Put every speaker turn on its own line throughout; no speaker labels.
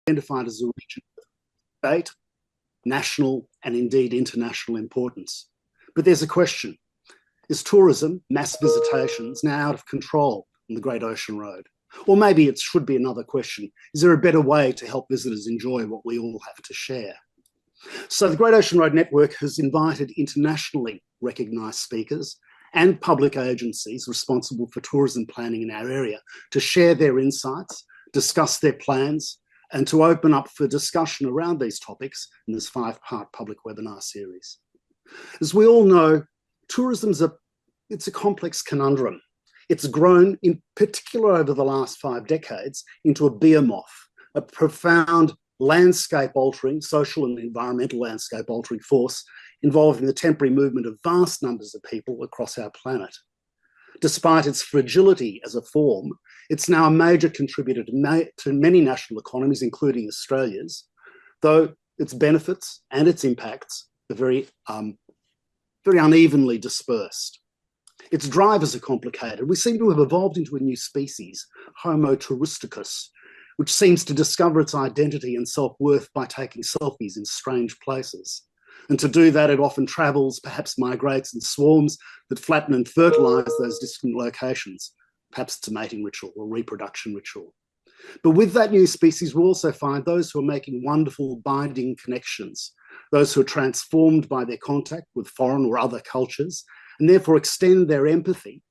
identified as a region of state, national, and indeed international importance. But there's a question. Is tourism, mass visitations, now out of control on the Great Ocean Road? Or maybe it should be another question. Is there a better way to help visitors enjoy what we all have to share? So the Great Ocean Road Network has invited internationally recognised speakers and public agencies responsible for tourism planning in our area to share their insights, discuss their plans, and to open up for discussion around these topics in this 5-part public webinar series. As we all know, tourism's a complex conundrum. It's grown, in particular over the last 5 decades, into a behemoth, a profound landscape-altering, social and environmental landscape-altering force involving the temporary movement of vast numbers of people across our planet. Despite its fragility as a form, it's now a major contributor to many national economies, including Australia's, though its benefits and its impacts are very unevenly dispersed. Its drivers are complicated. We seem to have evolved into a new species, Homo touristicus, which seems to discover its identity and self-worth by taking selfies in strange places. And to do that, it often travels, perhaps migrates in swarms that flatten and fertilise those distant locations. Perhaps it's a mating ritual or reproduction ritual. But with that new species, we'll also find those who are making wonderful binding connections, those who are transformed by their contact with foreign or other cultures, and therefore extend their empathy,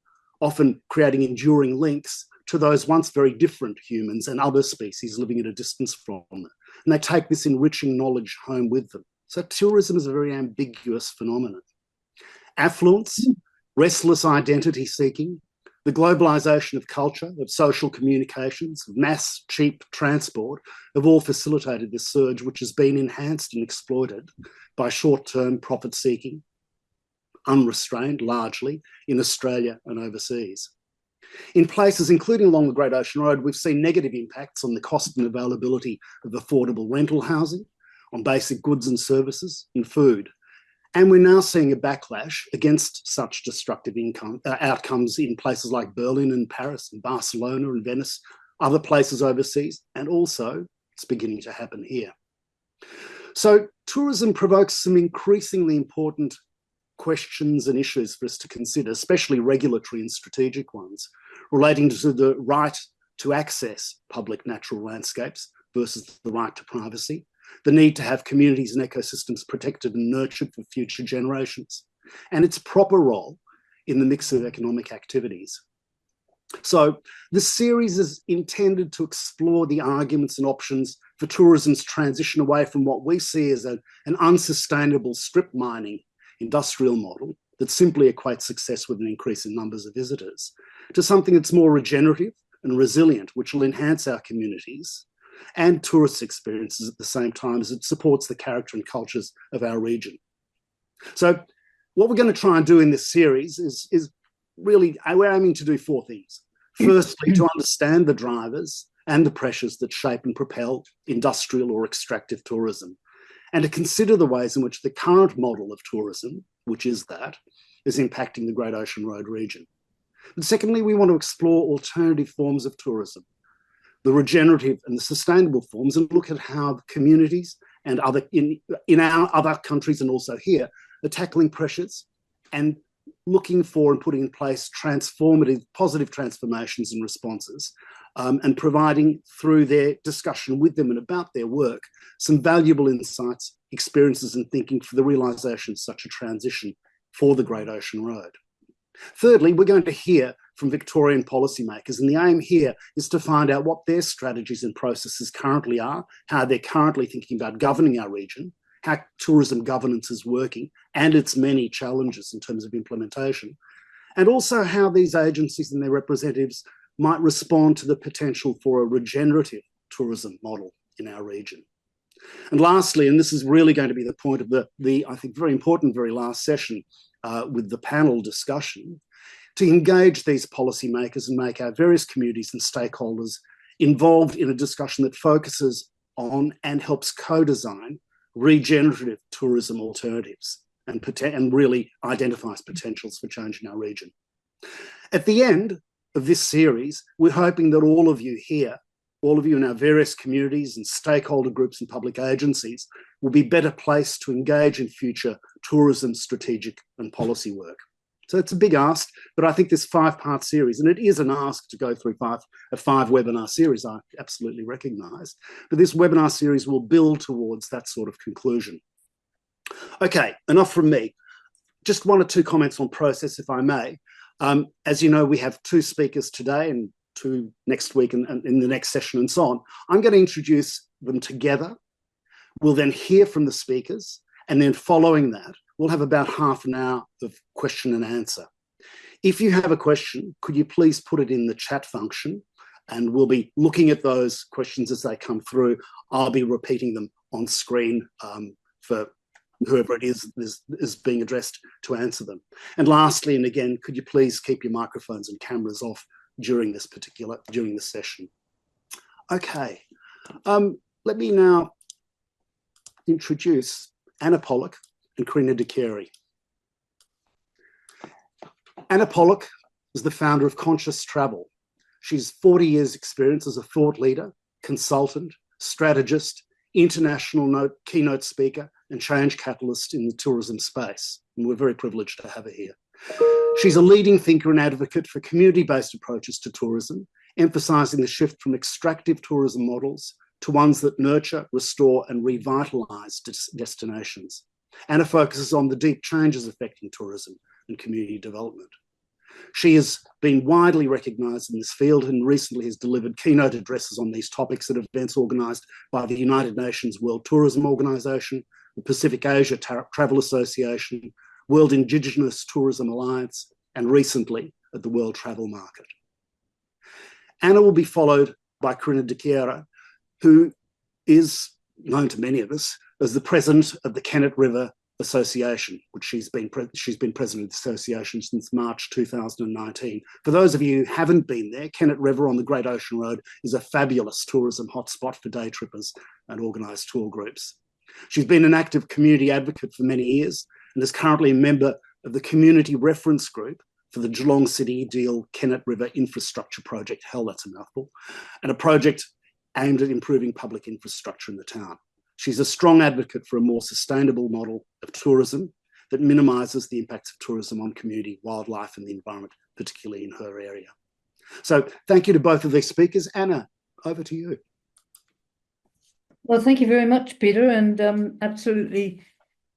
often creating enduring links to those once very different humans and other species living at a distance from them. And they take this enriching knowledge home with them. So tourism is a very ambiguous phenomenon. Affluence, restless identity seeking, the globalisation of culture, of social communications, of mass, cheap transport have all facilitated this surge, which has been enhanced and exploited by short-term profit seeking, unrestrained largely, in Australia and overseas. In places, including along the Great Ocean Road, we've seen negative impacts on the cost and availability of affordable rental housing, on basic goods and services, and food. And we're now seeing a backlash against such destructive outcomes in places like Berlin and Paris and Barcelona and Venice, other places overseas, and also it's beginning to happen here. So tourism provokes some increasingly important questions and issues for us to consider, especially regulatory and strategic ones, relating to the right to access public natural landscapes versus the right to privacy, the need to have communities and ecosystems protected and nurtured for future generations, and its proper role in the mix of economic activities. So this series is intended to explore the arguments and options for tourism's transition away from what we see as an unsustainable strip mining industrial model that simply equates success with an increase in numbers of visitors, to something that's more regenerative and resilient, which will enhance our communities and tourist experiences at the same time as it supports the character and cultures of our region. So what we're going to try and do in this series is really, we're aiming to do 4 things. Firstly, to understand the drivers and the pressures that shape and propel industrial or extractive tourism, and to consider the ways in which the current model of tourism, which is that, is impacting the Great Ocean Road region. And secondly, we want to explore alternative forms of tourism, the regenerative and the sustainable forms, and look at how communities and in our other countries and also here are tackling pressures and looking for and putting in place transformative, positive transformations and responses, and providing through their discussion with them and about their work some valuable insights, experiences and thinking for the realisation of such a transition for the Great Ocean Road. Thirdly, we're going to hear from Victorian policymakers, and the aim here is to find out what their strategies and processes currently are, how they're currently thinking about governing our region, how tourism governance is working and its many challenges in terms of implementation, and also how these agencies and their representatives might respond to the potential for a regenerative tourism model in our region. And lastly, and this is really going to be the point of the I think, very important, very last session with the panel discussion, to engage these policymakers and make our various communities and stakeholders involved in a discussion that focuses on and helps co-design regenerative tourism alternatives and really identifies potentials for change in our region. At the end of this series, we're hoping that all of you here all of you in our various communities and stakeholder groups and public agencies will be better placed to engage in future tourism strategic and policy work. So it's a big ask, but I think this 5-part series, and it is an ask to go through a 5-webinar series, I absolutely recognise, but this webinar series will build towards that sort of conclusion. Okay, enough from me. Just 1 or 2 comments on process, if I may. As you know, we have 2 speakers today and 2 next week and in the next session and so on. I'm going to introduce them together. We'll then hear from the speakers, and then following that, we'll have about half an hour of question and answer. If you have a question, could you please put it in the chat function, and we'll be looking at those questions as they come through. I'll be repeating them on screen for whoever it is being addressed to answer them. And lastly, and again, could you please keep your microphones and cameras off during this session? Okay, let me now introduce Anna Pollock and Karina Dicchieri. Anna Pollock is the founder of Conscious Travel. She's 40 years experience as a thought leader, consultant, strategist, international keynote speaker, and change catalyst in the tourism space. And we're very privileged to have her here. She's a leading thinker and advocate for community-based approaches to tourism, emphasising the shift from extractive tourism models to ones that nurture, restore, and revitalise destinations. Anna focuses on the deep changes affecting tourism and community development. She has been widely recognised in this field and recently has delivered keynote addresses on these topics at events organised by the United Nations World Tourism Organization, the Pacific Asia Travel Association, World Indigenous Tourism Alliance, and recently at the World Travel Market. Anna will be followed by Karina Dicchieri, who is known to many of us as the president of the Kennet River Association, which she's been president of the association since March 2019. For those of you who haven't been there, Kennet River on the Great Ocean Road is a fabulous tourism hotspot for day trippers and organised tour groups. She's been an active community advocate for many years and is currently a member of the Community Reference Group for the Geelong City Deal Kennet River Infrastructure Project, hell, that's a mouthful, and a project aimed at improving public infrastructure in the town. She's a strong advocate for a more sustainable model of tourism that minimises the impacts of tourism on community, wildlife and the environment, particularly in her area. So thank you to both of these speakers. Anna, over to you.
Well, thank you very much, Peter, and absolutely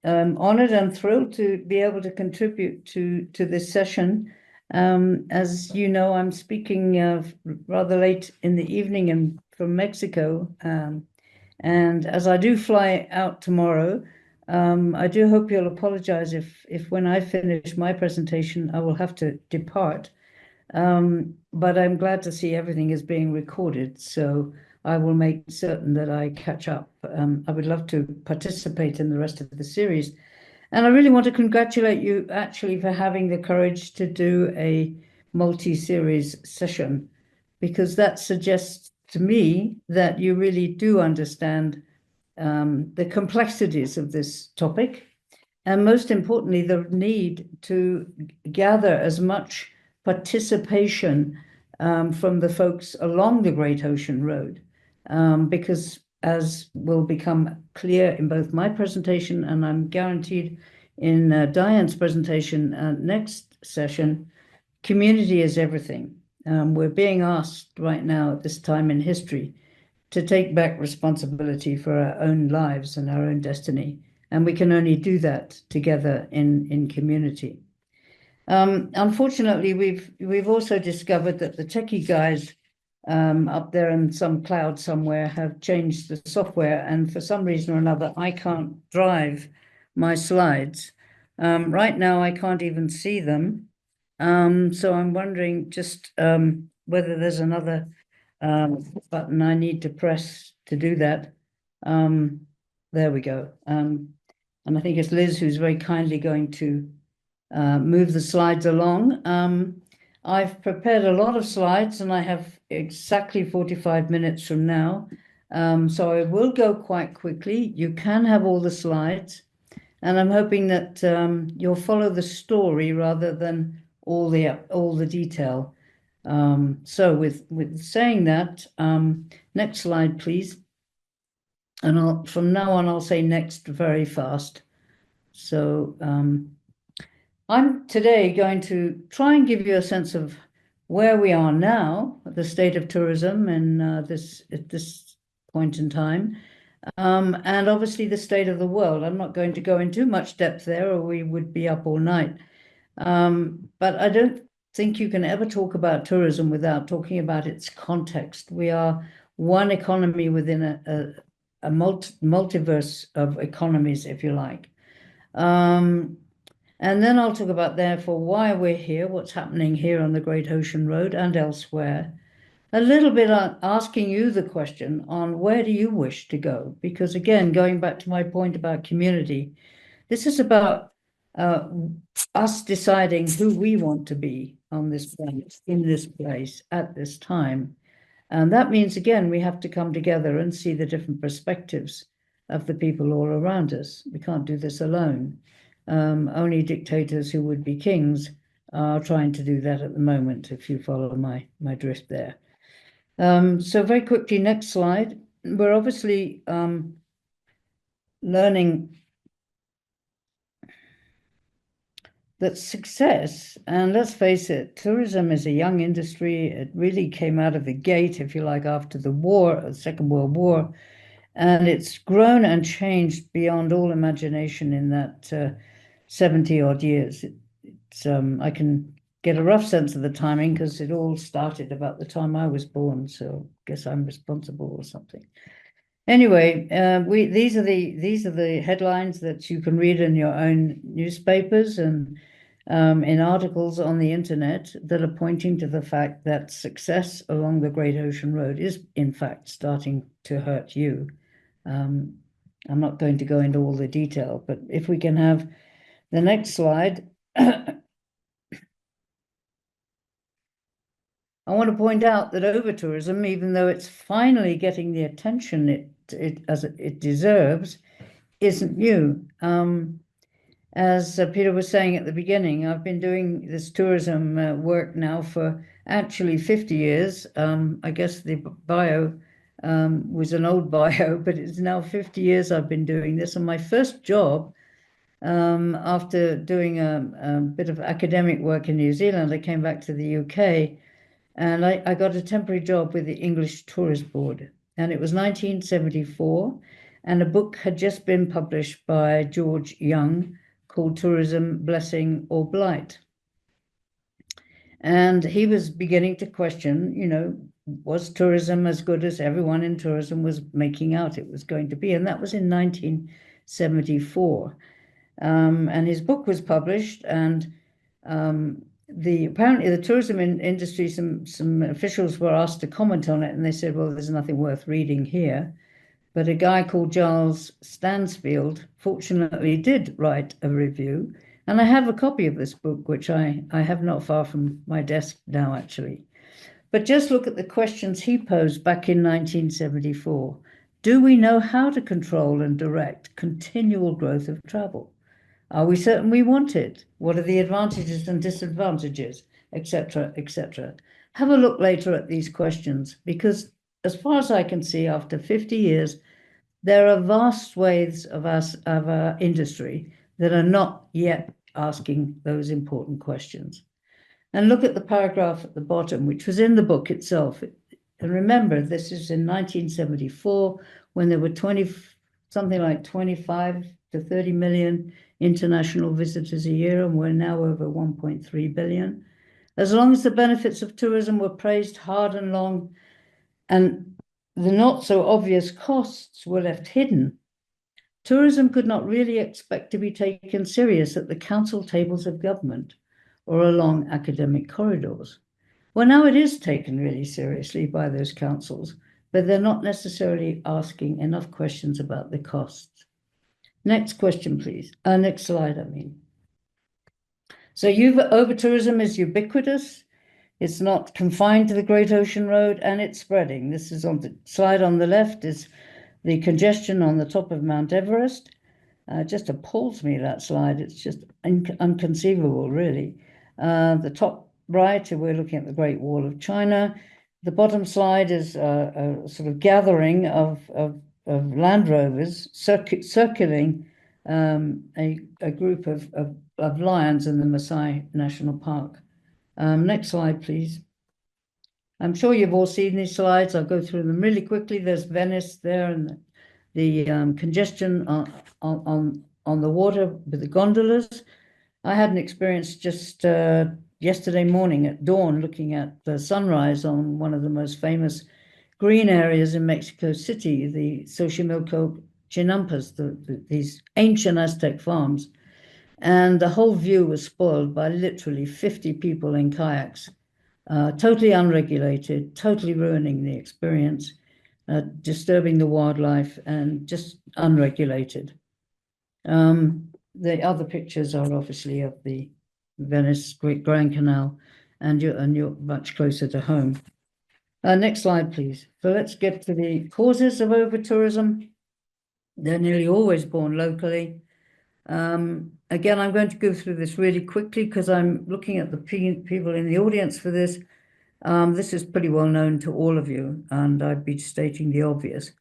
honoured and thrilled to be able to contribute to this session. As you know, I'm speaking rather late in the evening and from Mexico, and as I do fly out tomorrow, I do hope you'll apologise if when I finish my presentation, I will have to depart. But I'm glad to see everything is being recorded, so I will make certain that I catch up. I would love to participate in the rest of the series. And I really want to congratulate you actually for having the courage to do a multi-series session, because that suggests to me that you really do understand the complexities of this topic, and most importantly, the need to gather as much participation from the folks along the Great Ocean Road, because as will become clear in both my presentation and I'm guaranteed in Diane's presentation next session, community is everything. We're being asked right now at this time in history to take back responsibility for our own lives and our own destiny. And we can only do that together in community. Unfortunately, we've also discovered that the techie guys up there in some cloud somewhere have changed the software, and for some reason or another, I can't drive my slides. Right now, I can't even see them. So I'm wondering just whether there's another button I need to press to do that. There we go. And I think it's Liz who's very kindly going to move the slides along. I've prepared a lot of slides and I have exactly 45 minutes from now. So I will go quite quickly. You can have all the slides, and I'm hoping that you'll follow the story rather than all the detail. So with saying that, next slide, please. And from now on, I'll say next very fast. So I'm today going to try and give you a sense of where we are now, the state of tourism at this point in time, and obviously the state of the world. I'm not going to go in too much depth there, or we would be up all night. But I don't think you can ever talk about tourism without talking about its context. We are one economy within a multiverse of economies, if you like. And then I'll talk about, therefore, why we're here, what's happening here on the Great Ocean Road and elsewhere. A little bit on asking you the question on where do you wish to go? Because again, going back to my point about community, this is about us deciding who we want to be on this planet, in this place, at this time. And that means, again, we have to come together and see the different perspectives of the people all around us. We can't do this alone. Only dictators who would be kings are trying to do that at the moment, if you follow my drift there. So very quickly, next slide. We're obviously learning that success, and let's face it, tourism is a young industry. It really came out of the gate, if you like, after the war, the Second World War, and it's grown and changed beyond all imagination in that 70 odd years. I can get a rough sense of the timing because it all started about the time I was born, so I guess I'm responsible or something. Anyway, these are the headlines that you can read in your own newspapers and in articles on the internet that are pointing to the fact that success along the Great Ocean Road is in fact starting to hurt you. I'm not going to go into all the detail, but if we can have the next slide. I want to point out that over-tourism, even though it's finally getting the attention it deserves, isn't new. As Peter was saying at the beginning, I've been doing this tourism work now for actually 50 years. I guess the bio was an old bio, but it's now 50 years I've been doing this. And my first job, after doing a bit of academic work in New Zealand, I came back to the UK. And I got a temporary job with the English Tourist Board. And it was 1974. And a book had just been published by George Young called Tourism, Blessing or Blight. And he was beginning to question, was tourism as good as everyone in tourism was making out it was going to be? And that was in 1974. And his book was published, and apparently the tourism industry, some officials were asked to comment on it, and they said, well, there's nothing worth reading here. But a guy called Giles Stansfield fortunately did write a review, and I have a copy of this book, which I have not far from my desk now, actually. But just look at the questions he posed back in 1974. Do we know how to control and direct continual growth of travel? Are we certain we want it? What are the advantages and disadvantages, etc., etc.? Have a look later at these questions, because as far as I can see, after 50 years, there are vast swathes of our industry that are not yet asking those important questions. And look at the paragraph at the bottom, which was in the book itself. And remember, this is in 1974, when there were something like 25 to 30 million international visitors a year, and we're now over 1.3 billion. As long as the benefits of tourism were praised hard and long, and the not so obvious costs were left hidden, tourism could not really expect to be taken serious at the council tables of government or along academic corridors. Well, now it is taken really seriously by those councils, but they're not necessarily asking enough questions about the costs. Next question, please. Next slide, I mean. So over-tourism is ubiquitous. It's not confined to the Great Ocean Road, and it's spreading. This is on the slide on the left is the congestion on the top of Mount Everest. Just appalls me, that slide. It's just inconceivable, really. The top right, we're looking at the Great Wall of China. The bottom slide is a sort of gathering of Land Rovers circling a group of lions in the Maasai National Park. Next slide, please. I'm sure you've all seen these slides. I'll go through them really quickly. There's Venice there, and the congestion on the water with the gondolas. I had an experience just yesterday morning at dawn, looking at the sunrise on one of the most famous green areas in Mexico City, the Xochimilco Chinampas, these ancient Aztec farms. And the whole view was spoiled by literally 50 people in kayaks, totally unregulated, totally ruining the experience, disturbing the wildlife, and just unregulated. The other pictures are obviously of the Venice Great Grand Canal, and you're much closer to home. Next slide, please. So let's get to the causes of over-tourism. They're nearly always born locally. Again, I'm going to go through this really quickly because I'm looking at the people in the audience for this. This is pretty well known to all of you, and I'd be stating the obvious.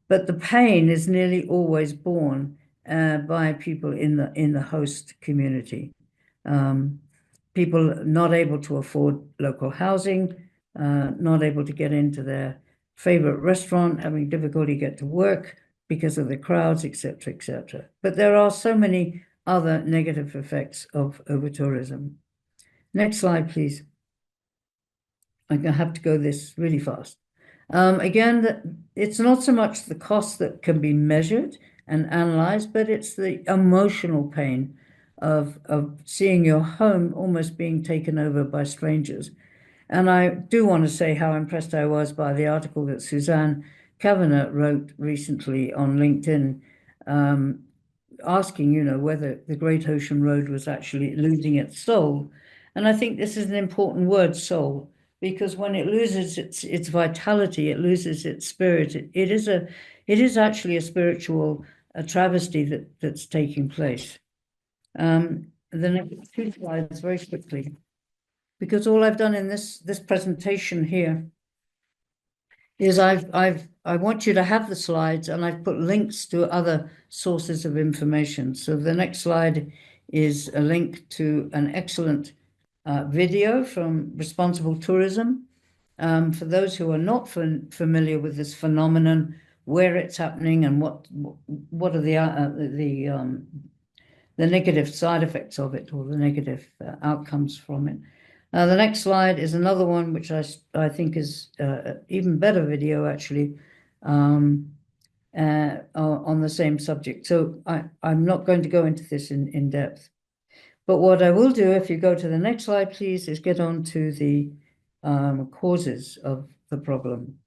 But the pain is nearly always borne by people in the host community. People not able to afford local housing, not able to get into their favorite restaurant, having difficulty get to work because of the crowds, etc., etc. But there are so many other negative effects of over-tourism. Next slide, please. I'm going to have to go this really fast. Again, it's not so much the cost that can be measured and analyzed, but it's the emotional pain of seeing your home almost being taken over by strangers. And I do want to say how impressed I was by the article that Suzanne Kavanagh wrote recently on LinkedIn, asking, whether the Great Ocean Road was actually losing its soul. And I think this is an important word, soul, because when it loses its vitality, it loses its spirit. It is actually a spiritual travesty that's taking place. The next two slides very quickly, because all I've done in this presentation here is I want you to have the slides, and I've put links to other sources of information. So the next slide is a link to an excellent video from Responsible Tourism. For those who are not familiar with this phenomenon, where it's happening, and what are the negative side effects of it, or the negative outcomes from it. The next slide is another one which I think is even better video, actually, on the same subject. So I'm not going to go into this in depth. But what I will do, if you go to the next slide, please, is get on to the causes of the problem.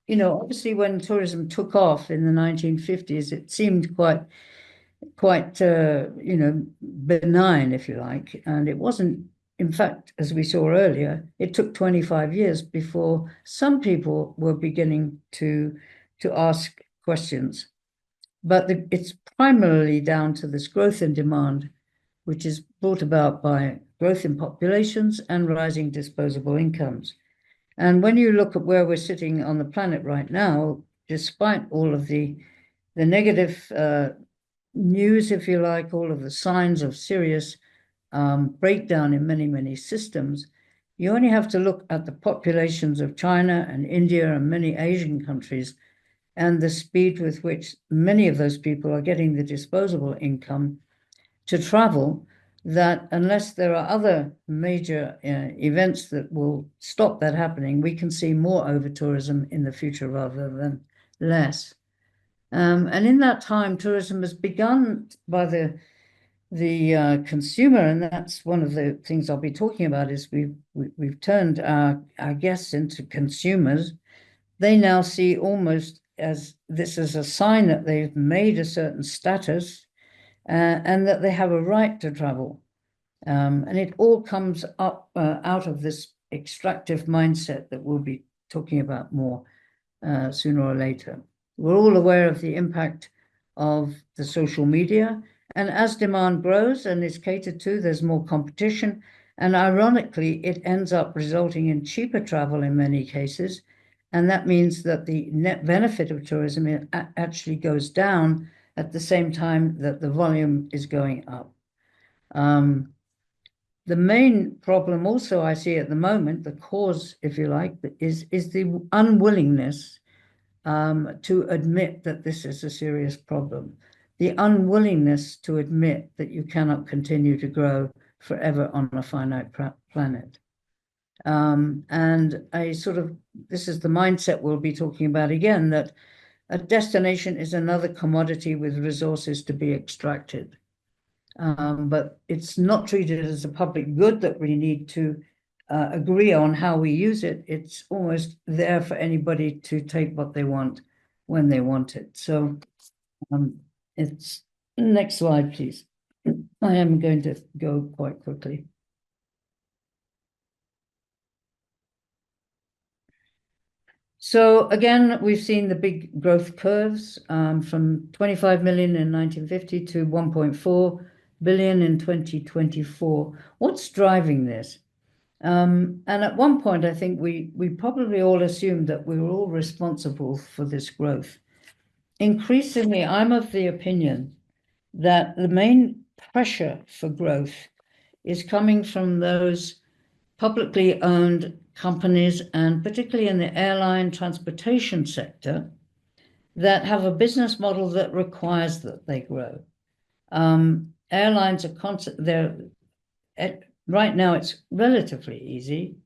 Obviously, when tourism took off in the 1950s, it seemed quite benign, if you like, and it wasn't. In fact, as we saw earlier, it took 25 years before some people were beginning to ask questions. But it's primarily down to this growth in demand, which is brought about by growth in populations and rising disposable incomes. And when you look at where we're sitting on the planet right now, despite all of the negative news, if you like, all of the signs of serious breakdown in many, many systems, you only have to look at the populations of China and India and many Asian countries, and the speed with which many of those people are getting the disposable income to travel, that unless there are other major events that will stop that happening, we can see more over-tourism in the future rather than less. And in that time, tourism has begun by the consumer, and that's one of the things I'll be talking about, is we've turned our guests into consumers. They now see almost as this as a sign that they've made a certain status, and that they have a right to travel. And it all comes up out of this extractive mindset that we'll be talking about more sooner or later. We're all aware of the impact of the social media And as demand grows and is catered to, there's more competition. And ironically, it ends up resulting in cheaper travel in many cases. And that means that the net benefit of tourism actually goes down at the same time that the volume is going up. The main problem also I see at the moment, the cause, if you like, is the unwillingness to admit that this is a serious problem. The unwillingness to admit that you cannot continue to grow forever on a finite planet. And this is the mindset we'll be talking about again, that a destination is another commodity with resources to be extracted. But it's not treated as a public good that we need to agree on how we use it. It's almost there for anybody to take what they want when they want it. So it's next slide, please. I am going to go quite quickly. So again, we've seen the big growth curves from 25 million in 1950 to 1.4 billion in 2024. What's driving this? And at one point, I think we probably all assumed that we were all responsible for this growth. Increasingly, I'm of the opinion that the main pressure for growth is coming from those publicly owned companies, and particularly in the airline transportation sector, that have a business model that requires that they grow. Airlines are right now it's relatively easy,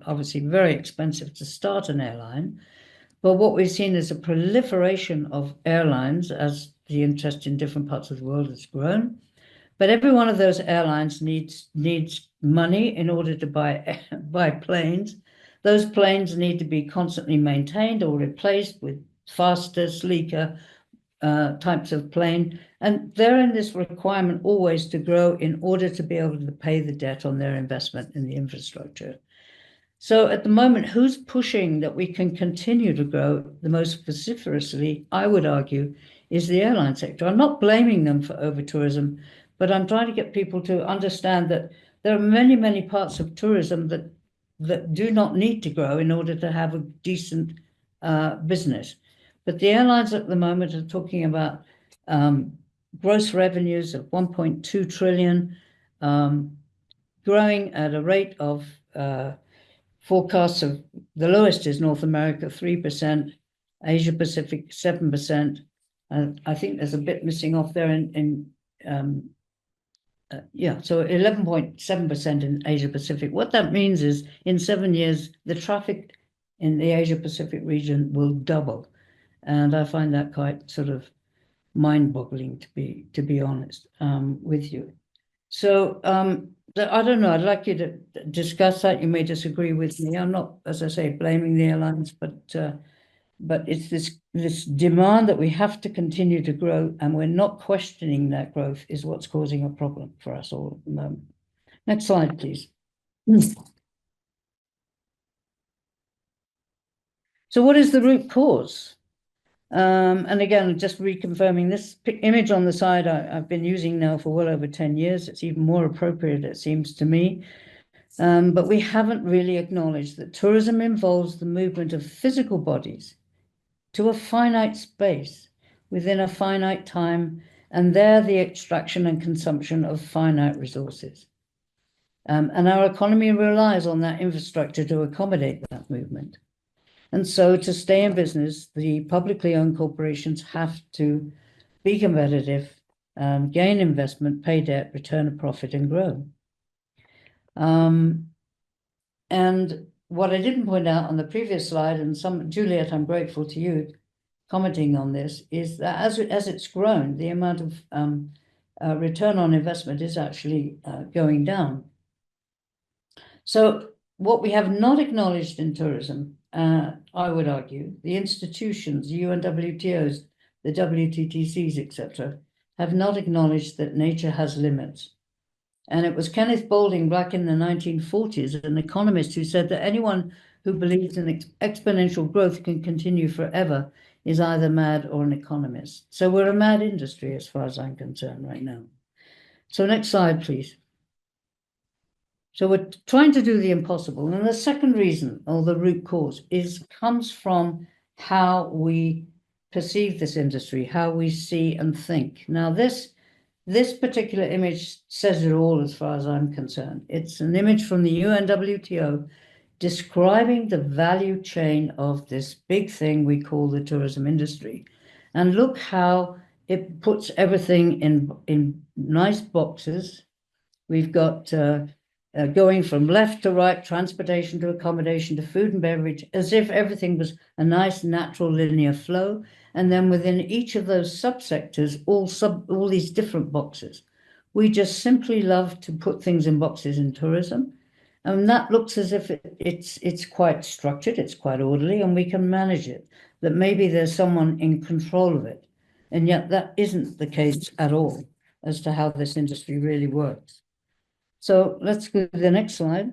obviously very expensive to start an airline, but what we've seen is a proliferation of airlines as the interest in different parts of the world has grown. But every one of those airlines needs money in order to buy planes. Those planes need to be constantly maintained or replaced with faster, sleeker types of plane. And they're in this requirement always to grow in order to be able to pay the debt on their investment in the infrastructure. So at the moment, who's pushing that we can continue to grow the most vociferously, I would argue, is the airline sector. I'm not blaming them for over-tourism, but I'm trying to get people to understand that there are many, many parts of tourism that do not need to grow in order to have a decent business. But the airlines at the moment are talking about gross revenues of 1.2 trillion, growing at a rate of forecasts of the lowest is North America, 3%, Asia Pacific, 7%. I think there's a bit missing off there so 11.7% in Asia Pacific. What that means is in 7 years, the traffic in the Asia Pacific region will double. And I find that quite sort of mind-boggling, to be honest with you. So I don't know. I'd like you to discuss that. You may disagree with me. I'm not, as I say, blaming the airlines, but it's this demand that we have to continue to grow, and we're not questioning that growth is what's causing a problem for us all at the moment. Next slide, please. So what is the root cause? And again, just reconfirming this image on the side I've been using now for well over 10 years. It's even more appropriate, it seems to me. But we haven't really acknowledged that tourism involves the movement of physical bodies to a finite space within a finite time, and there the extraction and consumption of finite resources. And our economy relies on that infrastructure to accommodate that movement. And so to stay in business, the publicly owned corporations have to be competitive, gain investment, pay debt, return a profit, and grow. And what I didn't point out on the previous slide, and Juliet, I'm grateful to you commenting on this, is that as it's grown, the amount of return on investment is actually going down. So what we have not acknowledged in tourism, I would argue, the institutions, UNWTOs, the WTTCs, etc., have not acknowledged that nature has limits. And it was Kenneth Boulding back in the 1940s, an economist, who said that anyone who believes in exponential growth can continue forever is either mad or an economist. So we're a mad industry as far as I'm concerned right now. So next slide, please. So we're trying to do the impossible. And the second reason, or the root cause, comes from how we perceive this industry, how we see and think. Now, this particular image says it all as far as I'm concerned. It's an image from the UNWTO describing the value chain of this big thing we call the tourism industry. And look how it puts everything in nice boxes. We've got going from left to right, transportation to accommodation to food and beverage, as if everything was a nice natural linear flow. And then within each of those subsectors, all these different boxes. We just simply love to put things in boxes in tourism. And that looks as if it's quite structured, it's quite orderly, and we can manage it, that maybe there's someone in control of it. And yet that isn't the case at all as to how this industry really works. So let's go to the next slide.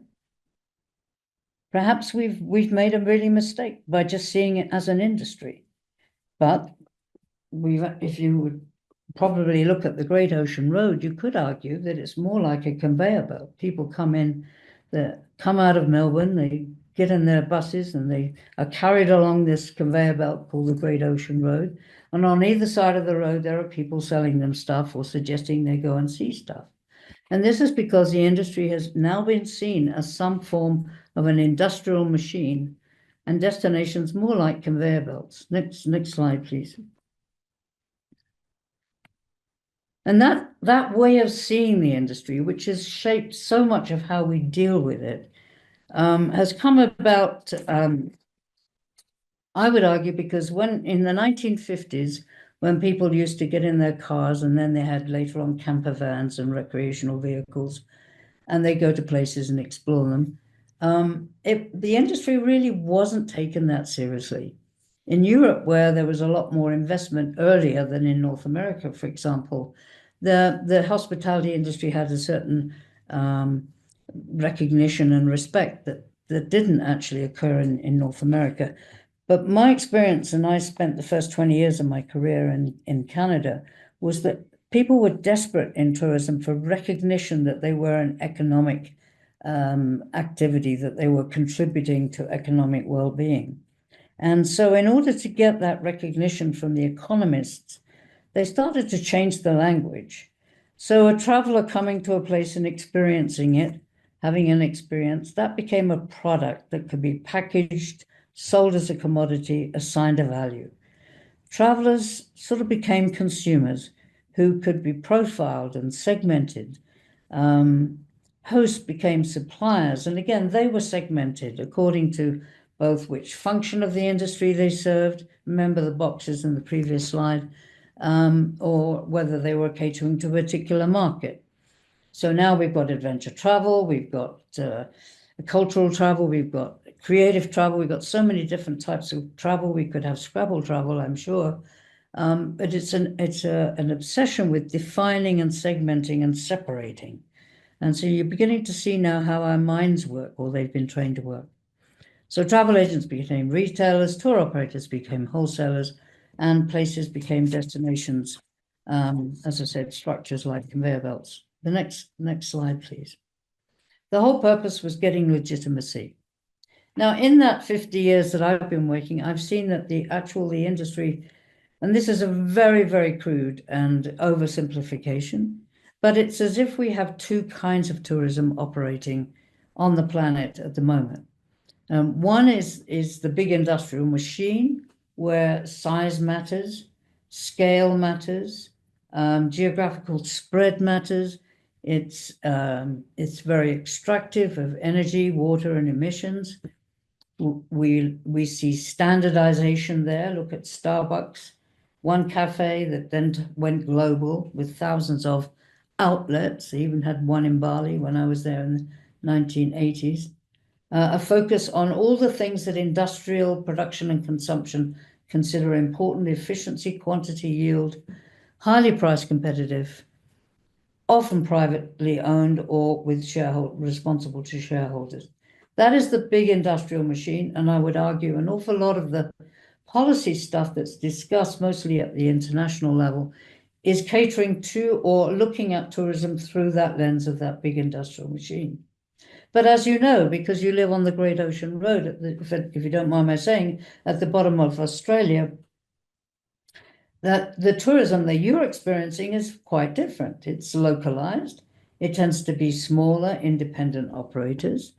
Perhaps we've made a really mistake by just seeing it as an industry. But if you would probably look at the Great Ocean Road, you could argue that it's more like a conveyor belt. People come out of Melbourne, they get in their buses and they are carried along this conveyor belt called the Great Ocean Road. And on either side of the road, there are people selling them stuff or suggesting they go and see stuff. And this is because the industry has now been seen as some form of an industrial machine and destinations more like conveyor belts. Next slide, please. And that way of seeing the industry, which has shaped so much of how we deal with it, has come about, I would argue, because when in the 1950s, when people used to get in their cars and then they had later on camper vans and recreational vehicles, and they go to places and explore them, the industry really wasn't taken that seriously. In Europe, where there was a lot more investment earlier than in North America, for example, the hospitality industry had a certain recognition and respect that didn't actually occur in North America. But my experience, and I spent the first 20 years of my career in Canada, was that people were desperate in tourism for recognition that they were an economic activity, that they were contributing to economic well-being. And so in order to get that recognition from the economists, they started to change the language. So a traveler coming to a place and experiencing it, having an experience, that became a product that could be packaged, sold as a commodity, assigned a value. Travelers sort of became consumers who could be profiled and segmented. Hosts became suppliers, and again, they were segmented according to both which function of the industry they served, remember the boxes in the previous slide, or whether they were catering to a particular market. So now we've got adventure travel, we've got cultural travel, we've got creative travel, we've got so many different types of travel. We could have Scrabble travel, I'm sure. But it's an obsession with defining and segmenting and separating. And so you're beginning to see now how our minds work, or they've been trained to work. So travel agents became retailers, tour operators became wholesalers, and places became destinations, as I said, structures like conveyor belts. The next slide, please. The whole purpose was getting legitimacy. Now, in that 50 years that I've been working, I've seen that the industry, and this is a very, very crude and oversimplification, but it's as if we have two kinds of tourism operating on the planet at the moment. One is the big industrial machine, where size matters, scale matters, geographical spread matters. It's very extractive of energy, water, and emissions. We see standardization there. Look at Starbucks, one cafe that then went global with thousands of outlets. They even had one in Bali when I was there in the 1980s. A focus on all the things that industrial production and consumption consider important: efficiency, quantity, yield, highly price competitive, often privately owned or with responsible to shareholders. That is the big industrial machine, and I would argue an awful lot of the policy stuff that's discussed, mostly at the international level, is catering to or looking at tourism through that lens of that big industrial machine. But as you know, because you live on the Great Ocean Road, if you don't mind my saying, at the bottom of Australia, that the tourism that you're experiencing is quite different. It's localized. It tends to be smaller, independent operators.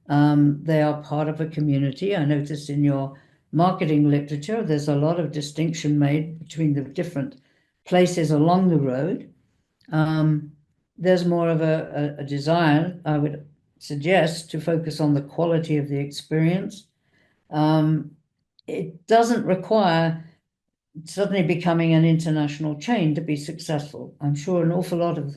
They are part of a community. I noticed in your marketing literature, there's a lot of distinction made between the different places along the road. There's more of a desire, I would suggest, to focus on the quality of the experience. It doesn't require suddenly becoming an international chain to be successful. I'm sure an awful lot of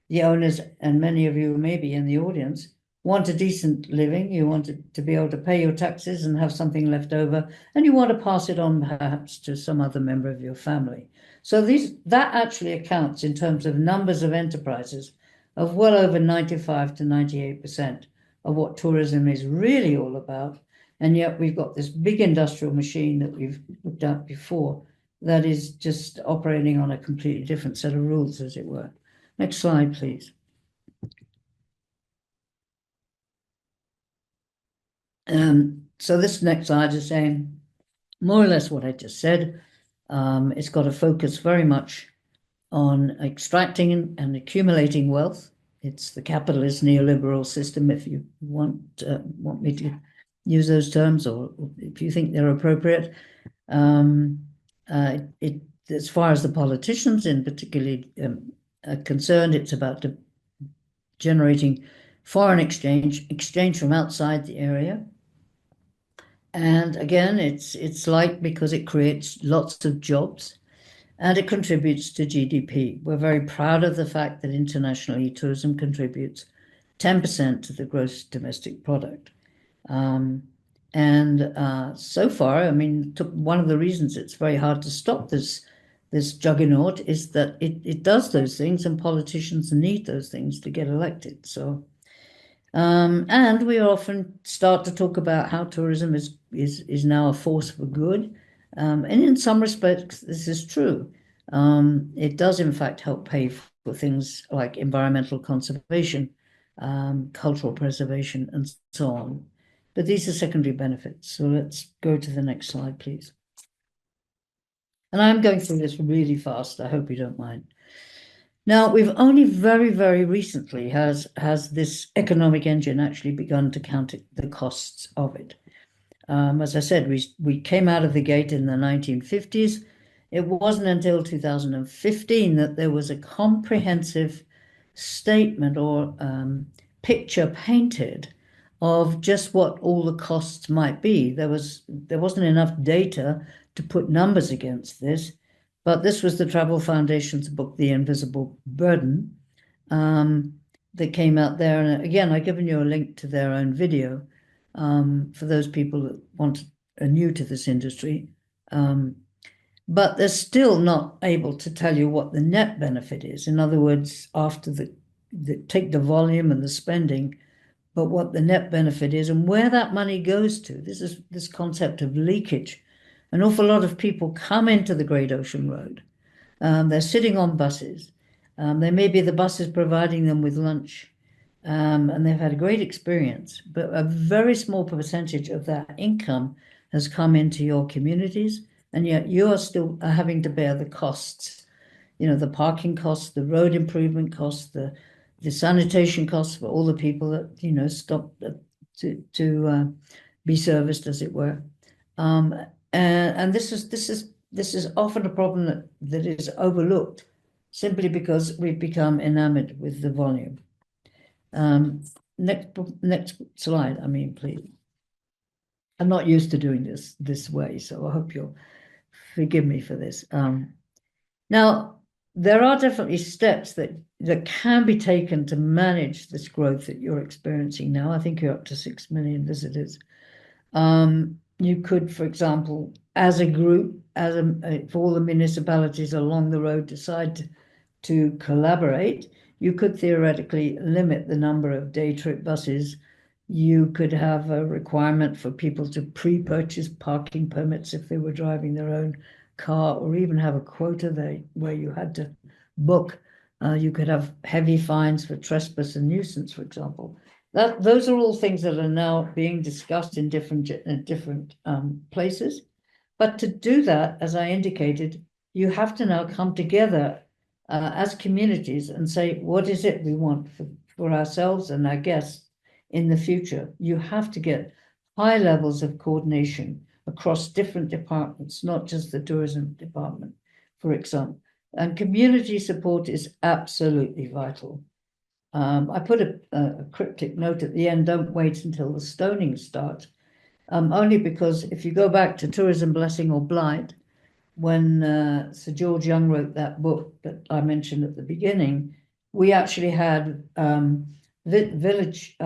the owners, and many of you maybe in the audience, want a decent living. You want to be able to pay your taxes and have something left over, and you want to pass it on perhaps to some other member of your family. So that actually accounts in terms of numbers of enterprises of well over 95 to 98% of what tourism is really all about. And yet we've got this big industrial machine that we've looked at before that is just operating on a completely different set of rules, as it were. Next slide, please. So this next slide is saying more or less what I just said. It's got a focus very much on extracting and accumulating wealth. It's the capitalist neoliberal system, if you want me to use those terms, or if you think they're appropriate. As far as the politicians in particularly are concerned, it's about generating foreign exchange from outside the area. And again, it's light because it creates lots of jobs and it contributes to GDP. We're very proud of the fact that internationally tourism contributes 10% to the gross domestic product. So far, I mean, one of the reasons it's very hard to stop this juggernaut is that it does those things, and politicians need those things to get elected. So, and we often start to talk about how tourism is now a force for good, and in some respects this is true. It does in fact help pay for things like environmental conservation, cultural preservation, and so on. But these are secondary benefits. So let's go to the next slide, please. And I'm going through this really fast. I hope you don't mind. Now, we've only very, very recently has this economic engine actually begun to count the costs of it. As I said, we came out of the gate in the 1950s. It wasn't until 2015 that there was a comprehensive statement or picture painted of just what all the costs might be. There wasn't enough data to put numbers against this, but this was the Travel Foundation's book, The Invisible Burden, that came out there. And again, I've given you a link to their own video for those people that are new to this industry. But they're still not able to tell you what the net benefit is. In other words, after take the volume and the spending, but what the net benefit is and where that money goes to. This is this concept of leakage. An awful lot of people come into the Great Ocean Road. They're sitting on buses. They may be the buses providing them with lunch, and they've had a great experience. But a very small percentage of that income has come into your communities, and yet you are still having to bear the costs. You know, the parking costs, the road improvement costs, the sanitation costs for all the people that stop to be serviced, as it were, and this is often a problem that is overlooked simply because we've become enamored with the volume. Next slide, I mean, please. I'm not used to doing this way, so I hope you'll forgive me for this. Now, there are definitely steps that can be taken to manage this growth that you're experiencing now. I think you're up to 6 million visitors. You could, for example, as a group, for all the municipalities along the road decide to collaborate, you could theoretically limit the number of day trip buses. You could have a requirement for people to pre-purchase parking permits if they were driving their own car or even have a quota there where you had to book. You could have heavy fines for trespass and nuisance, for example. Those are all things that are now being discussed in different places. But to do that, as I indicated, you have to now come together as communities and say, what is it we want for ourselves and our guests in the future? You have to get high levels of coordination across different departments, not just the tourism department, for example. And community support is absolutely vital. I put a cryptic note at the end, don't wait until the stoning starts, only because if you go back to Tourism, Blessing or Blight, when Sir George Young wrote that book that I mentioned at the beginning, we actually had village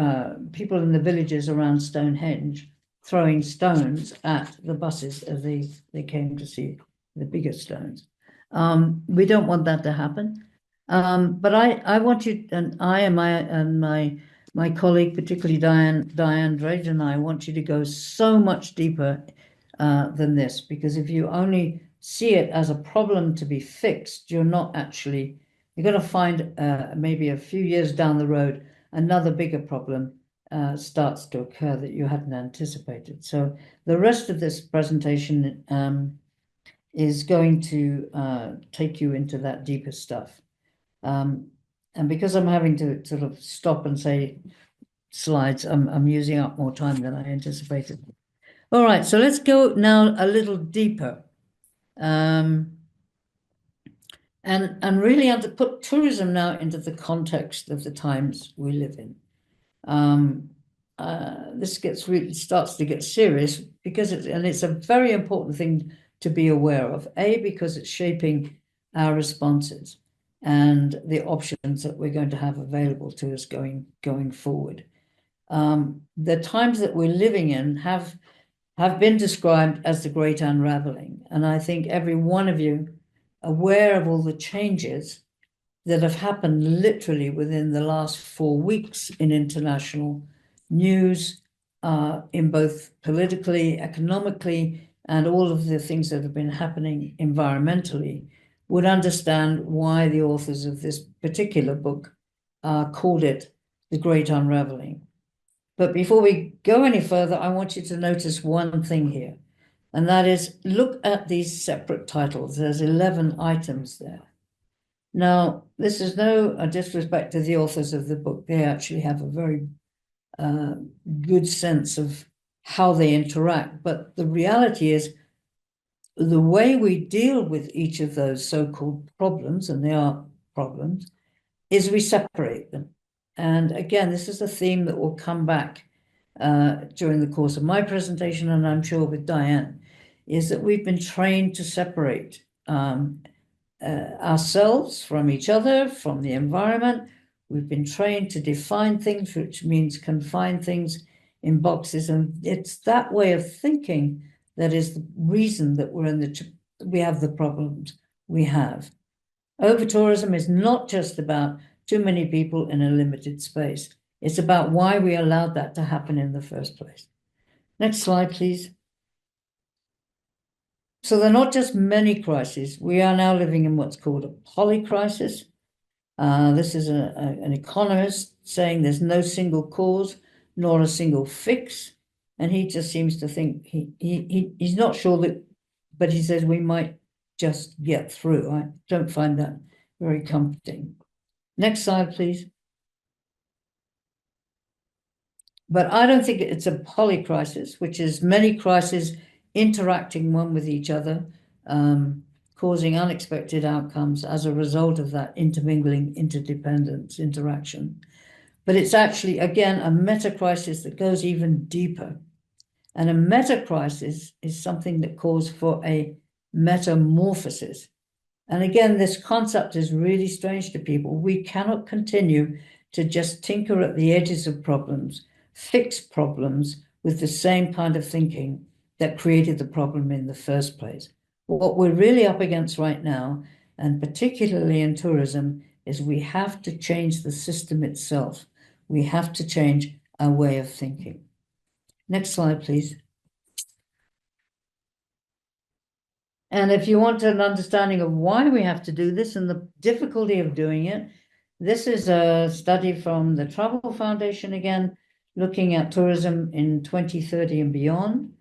people in the villages around Stonehenge throwing stones at the buses as they came to see the bigger stones. We don't want that to happen. But I want you, and I and my colleague, particularly Diane Drage, and I want you to go so much deeper than this, because if you only see it as a problem to be fixed, you're going to find maybe a few years down the road, another bigger problem starts to occur that you hadn't anticipated. So the rest of this presentation is going to take you into that deeper stuff. And because I'm having to sort of stop and say slides, I'm using up more time than I anticipated. All right, so let's go now a little deeper. And really put tourism now into the context of the times we live in. This starts to get serious because it's a very important thing to be aware of. Because it's shaping our responses and the options that we're going to have available to us going forward. The times that we're living in have been described as the great unraveling. And I think every one of you aware of all the changes that have happened literally within the last 4 weeks in international news, in both politically, economically, and all of the things that have been happening environmentally, would understand why the authors of this particular book called it The Great Unraveling. But before we go any further, I want you to notice one thing here, and that is look at these separate titles. There's 11 items there. Now, this is no disrespect to the authors of the book. They actually have a very good sense of how they interact. But the reality is the way we deal with each of those so-called problems, and they are problems, is we separate them. And again, this is a theme that will come back during the course of my presentation, and I'm sure with Diane, is that we've been trained to separate ourselves from each other, from the environment. We've been trained to define things, which means confine things in boxes. And it's that way of thinking that is the reason that we have the problems we have. Over-tourism is not just about too many people in a limited space. It's about why we allowed that to happen in the first place. Next slide, please. So they're not just many crises. We are now living in what's called a polycrisis. This is an economist saying there's no single cause nor a single fix. And he just seems to think he's not sure that, but he says we might just get through. I don't find that very comforting. Next slide, please. But I don't think it's a polycrisis, which is many crises interacting one with each other, causing unexpected outcomes as a result of that intermingling, interdependence, interaction. But it's actually, again, a meta-crisis that goes even deeper. And a meta-crisis is something that calls for a metamorphosis. And again, this concept is really strange to people. We cannot continue to just tinker at the edges of problems, fix problems with the same kind of thinking that created the problem in the first place. What we're really up against right now, and particularly in tourism, is we have to change the system itself. We have to change our way of thinking. Next slide, please. And if you want an understanding of why we have to do this and the difficulty of doing it, this is a study from the Travel Foundation again, looking at tourism in 2030 and beyond.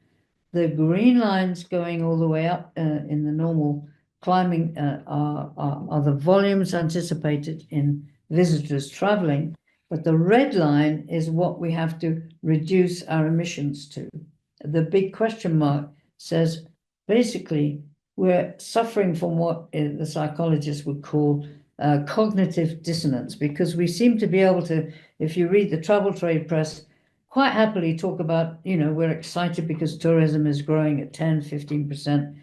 The green lines going all the way up in the normal climbing are the volumes anticipated in visitors traveling, but the red line is what we have to reduce our emissions to. The big question mark says basically we're suffering from what the psychologists would call cognitive dissonance, because we seem to be able to, if you read the travel trade press, quite happily talk about, we're excited because tourism is growing at 10, 15%,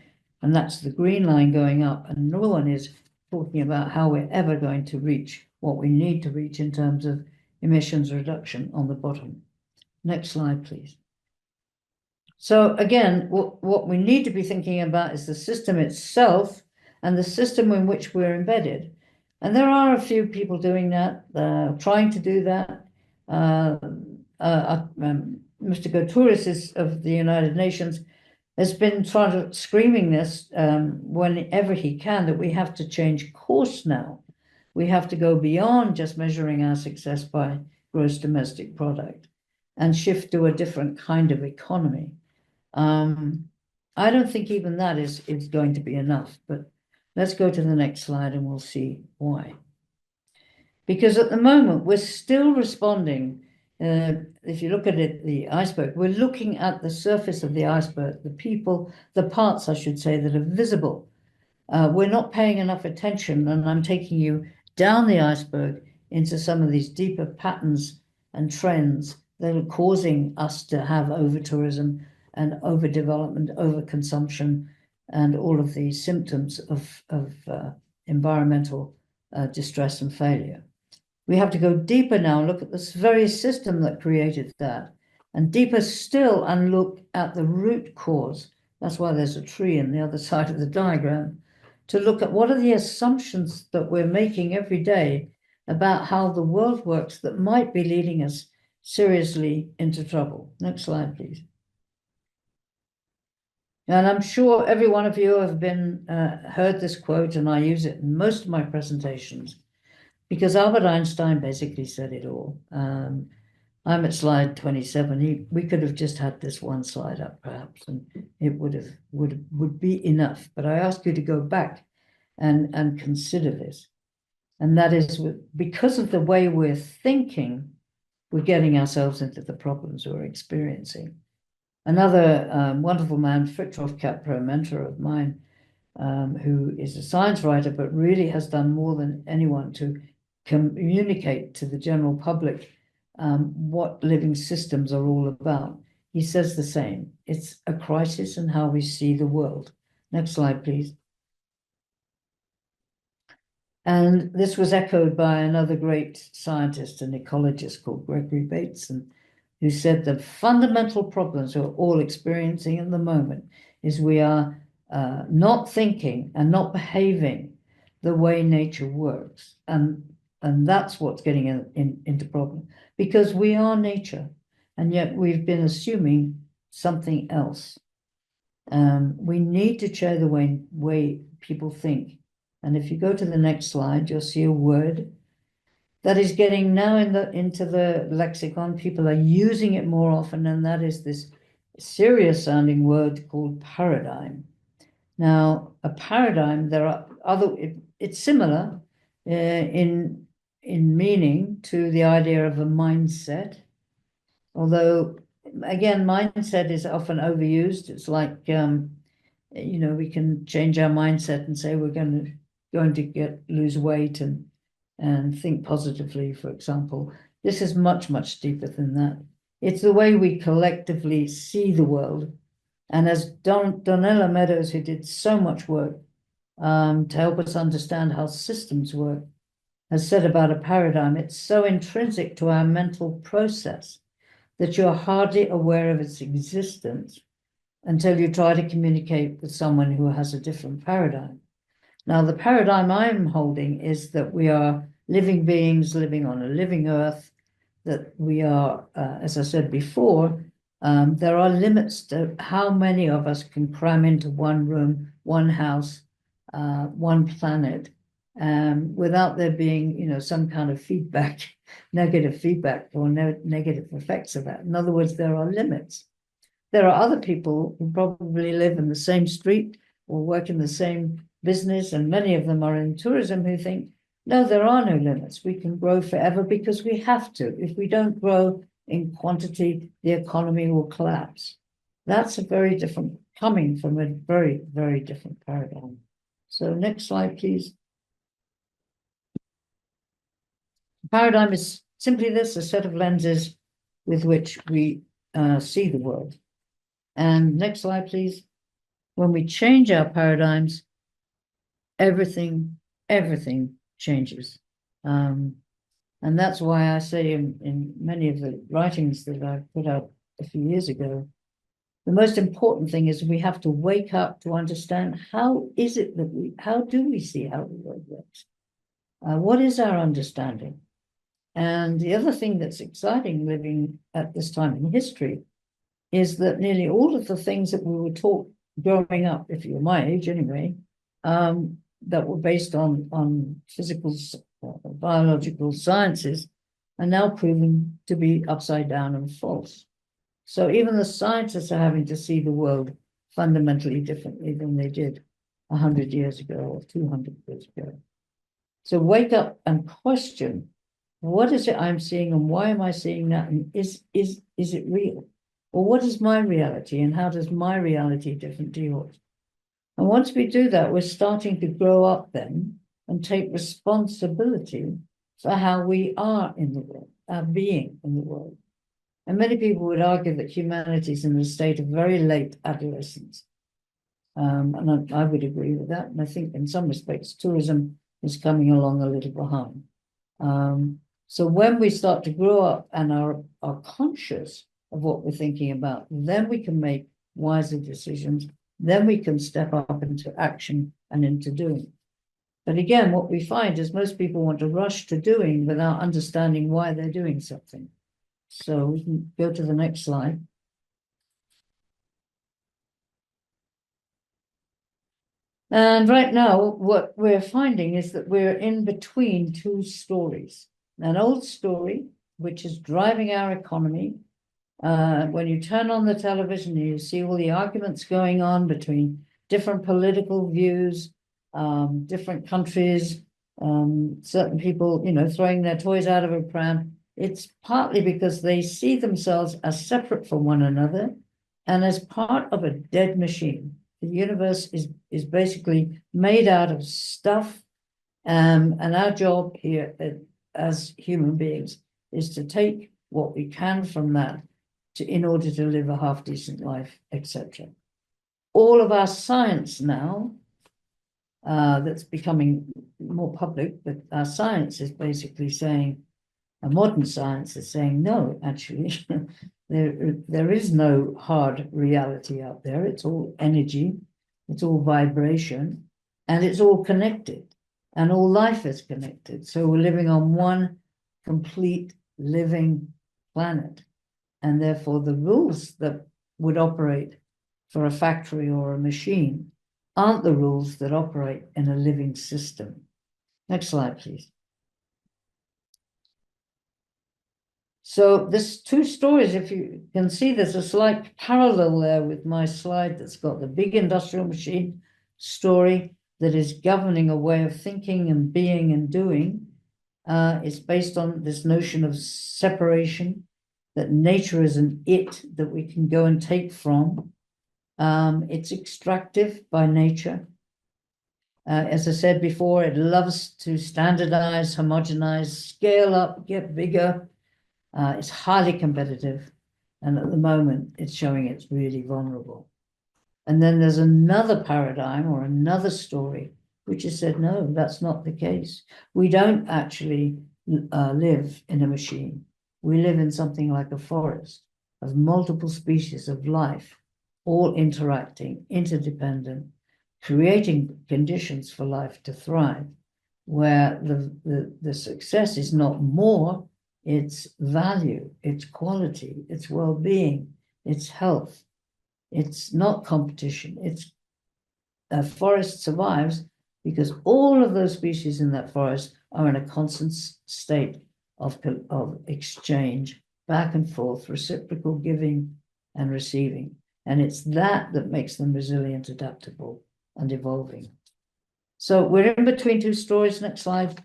and that's the green line going up. And no one is talking about how we're ever going to reach what we need to reach in terms of emissions reduction on the bottom. Next slide, please. So again, what we need to be thinking about is the system itself and the system in which we're embedded. And there are a few people doing that, trying to do that. Mr. Guterres of the United Nations has been screaming this whenever he can, that we have to change course now. We have to go beyond just measuring our success by gross domestic product and shift to a different kind of economy. I don't think even that is going to be enough, but let's go to the next slide and we'll see why. Because at the moment, we're still responding. If you look at it, the iceberg, we're looking at the surface of the iceberg, the people, the parts, I should say, that are visible. We're not paying enough attention, and I'm taking you down the iceberg into some of these deeper patterns and trends that are causing us to have over-tourism and overdevelopment, overconsumption, and all of these symptoms of environmental distress and failure. We have to go deeper now, look at this very system that created that, and deeper still, and look at the root cause. That's why there's a tree on the other side of the diagram, to look at what are the assumptions that we're making every day about how the world works that might be leading us seriously into trouble. Next slide, please. And I'm sure every one of you have heard this quote, and I use it in most of my presentations, because Albert Einstein basically said it all. I'm at slide 27. We could have just had this one slide up, perhaps, and it would be enough. But I ask you to go back and consider this. And that is because of the way we're thinking, we're getting ourselves into the problems we're experiencing. Another wonderful man, Fritjof Capra, a mentor of mine, who is a science writer, but really has done more than anyone to communicate to the general public what living systems are all about. He says the same. It's a crisis in how we see the world. Next slide, please. And this was echoed by another great scientist and ecologist called Gregory Bateson, who said the fundamental problems we're all experiencing at the moment is we are not thinking and not behaving the way nature works. And that's what's getting into problem, because we are nature, and yet we've been assuming something else. We need to change the way people think. And if you go to the next slide, you'll see a word that is getting now into the lexicon. People are using it more often, and that is this serious sounding word called paradigm. Now, a paradigm, there are it's similar in meaning to the idea of a mindset, although again, mindset is often overused. It's like, we can change our mindset and say we're going to lose weight and think positively, for example. This is much, much deeper than that. It's the way we collectively see the world. And as Donella Meadows, who did so much work to help us understand how systems work, has said about a paradigm, it's so intrinsic to our mental process that you're hardly aware of its existence until you try to communicate with someone who has a different paradigm. Now, the paradigm I'm holding is that we are living beings living on a living earth, that we are, as I said before, There are limits to how many of us can cram into one room, one house, one planet, without there being, some kind of feedback, negative feedback or negative effects of that. In other words, there are limits. There are other people who probably live in the same street or work in the same business, and many of them are in tourism, who think, no, there are no limits. We can grow forever because we have to. If we don't grow in quantity, the economy will collapse. That's a very different, coming from a very, very different paradigm. So next slide, please. Paradigm is simply this, a set of lenses with which we see the world. And next slide, please. When we change our paradigms, everything changes. And that's why I say in many of the writings that I put out a few years ago, the most important thing is we have to wake up to understand how do we see how the world works? What is our understanding? And the other thing that's exciting living at this time in history is that nearly all of the things that we were taught growing up, if you're my age anyway, that were based on physical, biological sciences are now proven to be upside down and false. So even the scientists are having to see the world fundamentally differently than they did 100 years ago or 200 years ago. So wake up and question, what is it I'm seeing and why am I seeing that? And is it real? Or what is my reality and how does my reality different to yours? And once we do that, we're starting to grow up then and take responsibility for how we are in the world, our being in the world. And many people would argue that humanity is in a state of very late adolescence. And I would agree with that. And I think in some respects, tourism is coming along a little behind. So when we start to grow up and are conscious of what we're thinking about, then we can make wiser decisions. Then we can step up into action and into doing. But again, what we find is most people want to rush to doing without understanding why they're doing something. So we can go to the next slide. And right now, what we're finding is that we're in between two stories. An old story, which is driving our economy. When you turn on the television, you see all the arguments going on between different political views, different countries, certain people, throwing their toys out of a pram. It's partly because they see themselves as separate from one another and as part of a dead machine. The universe is basically made out of stuff, and our job here as human beings is to take what we can from that in order to live a half-decent life, etc. All of our science now, that's becoming more public, but our science is basically saying, modern science is saying, no, actually, there is no hard reality out there. It's all energy, it's all vibration, and it's all connected, and all life is connected. So we're living on one complete living planet. And therefore, the rules that would operate for a factory or a machine aren't the rules that operate in a living system. Next slide, please. So there's two stories. If you can see, there's a slight parallel there with my slide that's got the big industrial machine story that is governing a way of thinking and being and doing. It's based on this notion of separation, that nature is an it that we can go and take from. It's extractive by nature. As I said before, it loves to standardize, homogenize, scale up, get bigger. It's highly competitive. And at the moment, it's showing it's really vulnerable. And then there's another paradigm or another story, which has said, no, that's not the case. We don't actually live in a machine. We live in something like a forest of multiple species of life, all interacting, interdependent, creating conditions for life to thrive, where the success is not more, it's value, it's quality, it's well-being, it's health. It's not competition. It's a forest survives because all of those species in that forest are in a constant state of exchange, back and forth, reciprocal giving and receiving. And it's that makes them resilient, adaptable, and evolving. So we're in between two stories. Next slide.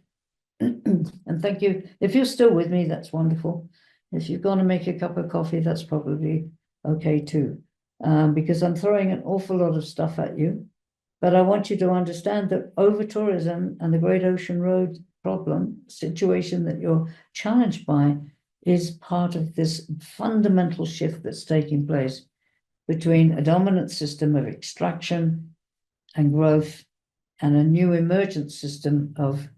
And thank you. If you're still with me, that's wonderful. If you've gone to make a cup of coffee, that's probably okay too, because I'm throwing an awful lot of stuff at you. But I want you to understand that over-tourism and the Great Ocean Road situation that you're challenged by is part of this fundamental shift that's taking place between a dominant system of extraction and growth and a new emergent system of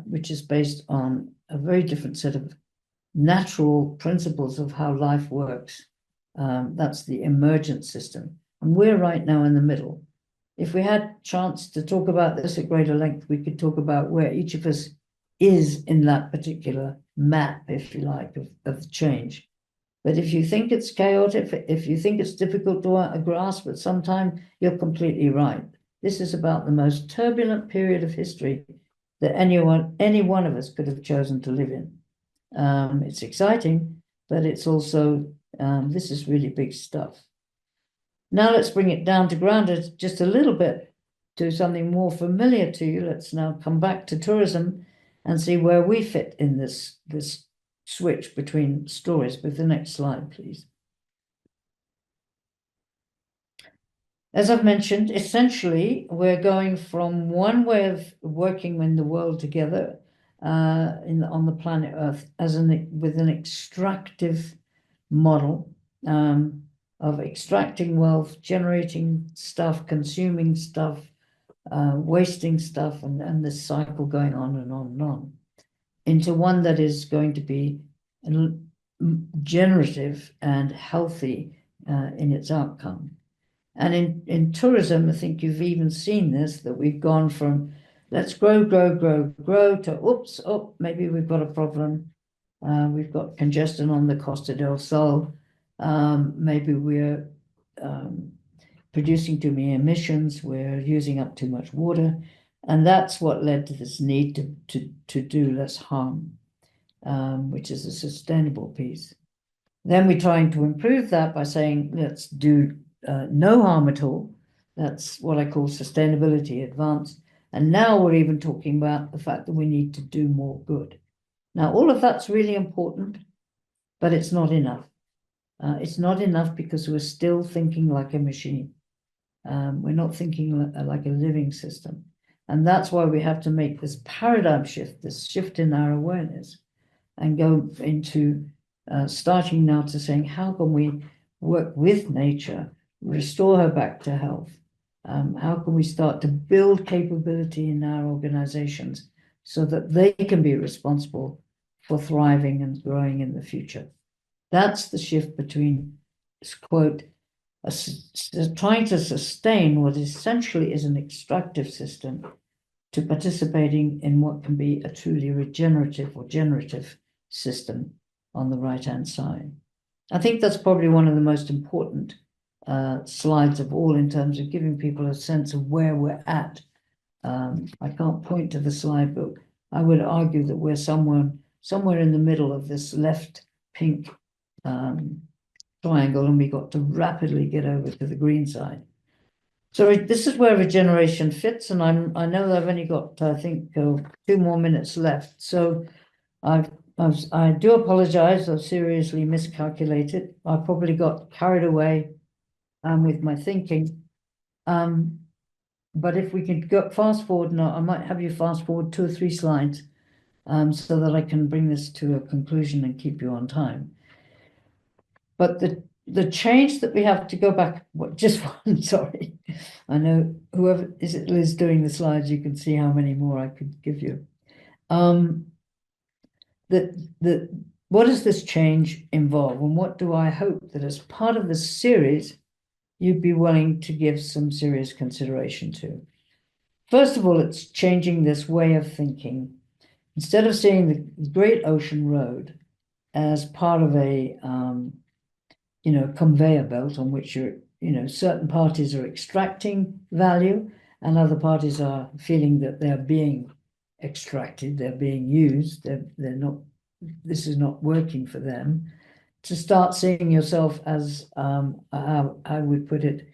which is based on a very different set of natural principles of how life works. That's the emergent system. And we're right now in the middle. If we had a chance to talk about this at greater length, we could talk about where each of us is in that particular map, if you like, of change. But if you think it's chaotic, if you think it's difficult to grasp at some time, you're completely right. This is about the most turbulent period of history that any one of us could have chosen to live in. It's exciting, but it's also, this is really big stuff. Now let's bring it down to grounded just a little bit to something more familiar to you. Let's now come back to tourism and see where we fit in this switch between stories. With the next slide, please. As I've mentioned, essentially, we're going from one way of working in the world together on the planet Earth with an extractive model of extracting wealth, generating stuff, consuming stuff, wasting stuff, and this cycle going on and on and on, into one that is going to be generative and healthy in its outcome. And in tourism, I think you've even seen this, that we've gone from let's grow to oops, oh, maybe we've got a problem. We've got congestion on the Costa del Sol. Maybe we're producing too many emissions. We're using up too much water. And that's what led to this need to do less harm, which is a sustainable piece. Then we're trying to improve that by saying, let's do no harm at all. That's what I call sustainability advanced. And now we're even talking about the fact that we need to do more good. Now, all of that's really important, but it's not enough. It's not enough because we're still thinking like a machine. We're not thinking like a living system. And that's why we have to make this paradigm shift, this shift in our awareness, and go into starting now to saying, how can we work with nature, restore her back to health? How can we start to build capability in our organizations so that they can be responsible for thriving and growing in the future? That's the shift between, quote, trying to sustain what essentially is an extractive system to participating in what can be a truly regenerative or generative system on the right-hand side. I think that's probably one of the most important slides of all in terms of giving people a sense of where we're at. I can't point to the slide, but I would argue that we're somewhere in the middle of this left pink triangle, and we got to rapidly get over to the green side. So this is where regeneration fits, and I know that I've only got, I think, 2 more minutes left. So I do apologize. I've seriously miscalculated. I probably got carried away with my thinking. But if we could go fast forward now, I might have you fast forward 2 or 3 slides so that I can bring this to a conclusion and keep you on time. But the change that we have to go back, just one, sorry. I know whoever is doing the slides, you can see how many more I could give you. What does this change involve? And what do I hope that as part of this series, you'd be willing to give some serious consideration to? First of all, it's changing this way of thinking. Instead of seeing the Great Ocean Road as part of a conveyor belt on which certain parties are extracting value and other parties are feeling that they're being extracted, they're being used, they're not, this is not working for them, to start seeing yourself as, how I would put it,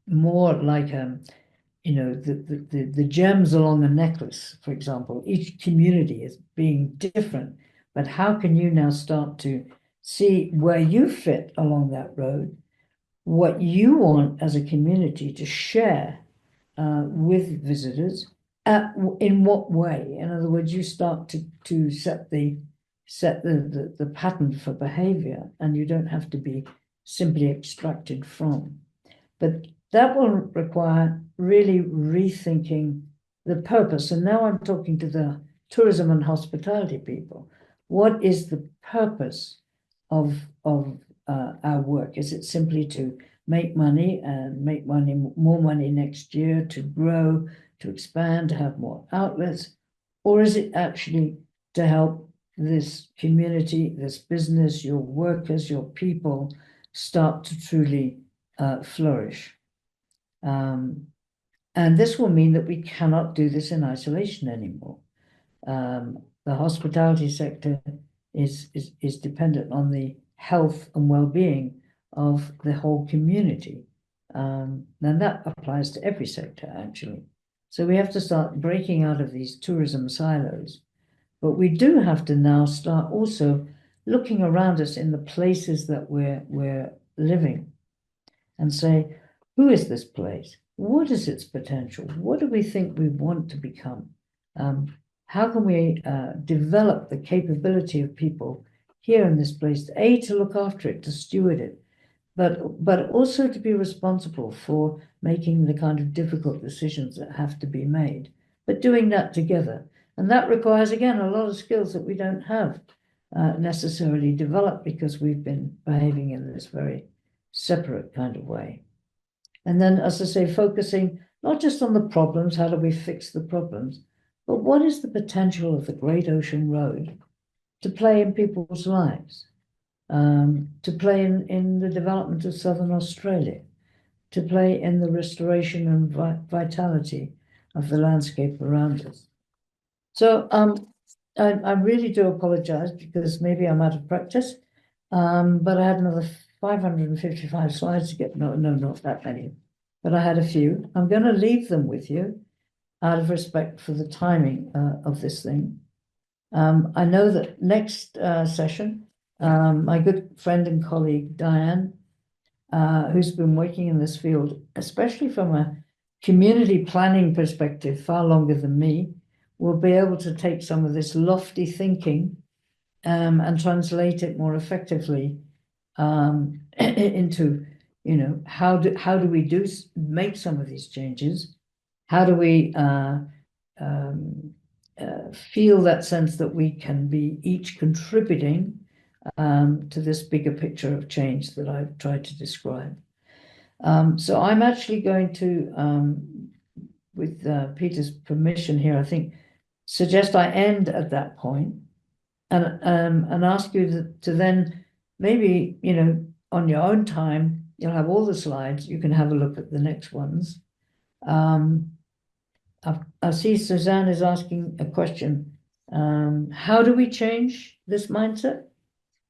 more like the gems along a necklace, for example. Each community is being different, but how can you now start to see where you fit along that road, what you want as a community to share with visitors, in what way? In other words, you start to set the pattern for behavior, and you don't have to be simply extracted from. But that will require really rethinking the purpose. And now I'm talking to the tourism and hospitality people. What is the purpose of our work? Is it simply to make money and make money, more money next year, to grow, to expand, to have more outlets? Or is it actually to help this community, this business, your workers, your people start to truly flourish? And this will mean that we cannot do this in isolation anymore. The hospitality sector is dependent on the health and well-being of the whole community. And that applies to every sector, actually. So we have to start breaking out of these tourism silos. But we do have to now start also looking around us in the places that we're living and say, who is this place? What is its potential? What do we think we want to become? How can we develop the capability of people here in this place, to look after it, to steward it, but also to be responsible for making the kind of difficult decisions that have to be made, but doing that together. And that requires, again, a lot of skills that we don't have necessarily developed because we've been behaving in this very separate kind of way. And then, as I say, focusing not just on the problems, how do we fix the problems, but what is the potential of the Great Ocean Road to play in people's lives, to play in the development of Southern Australia, to play in the restoration and vitality of the landscape around us. So I really do apologize because maybe I'm out of practice, but I had another 555 slides to get. No, not that many, but I had a few. I'm going to leave them with you out of respect for the timing of this thing. I know that next session, my good friend and colleague, Diane, who's been working in this field, especially from a community planning perspective, far longer than me, will be able to take some of this lofty thinking and translate it more effectively into, how do we make some of these changes? How do we feel that sense that we can be each contributing to this bigger picture of change that I've tried to describe? So I'm actually going to, with Peter's permission here, I think, suggest I end at that point and ask you to then maybe, on your own time, you'll have all the slides. You can have a look at the next ones. I see Suzanne is asking a question. How do we change this mindset?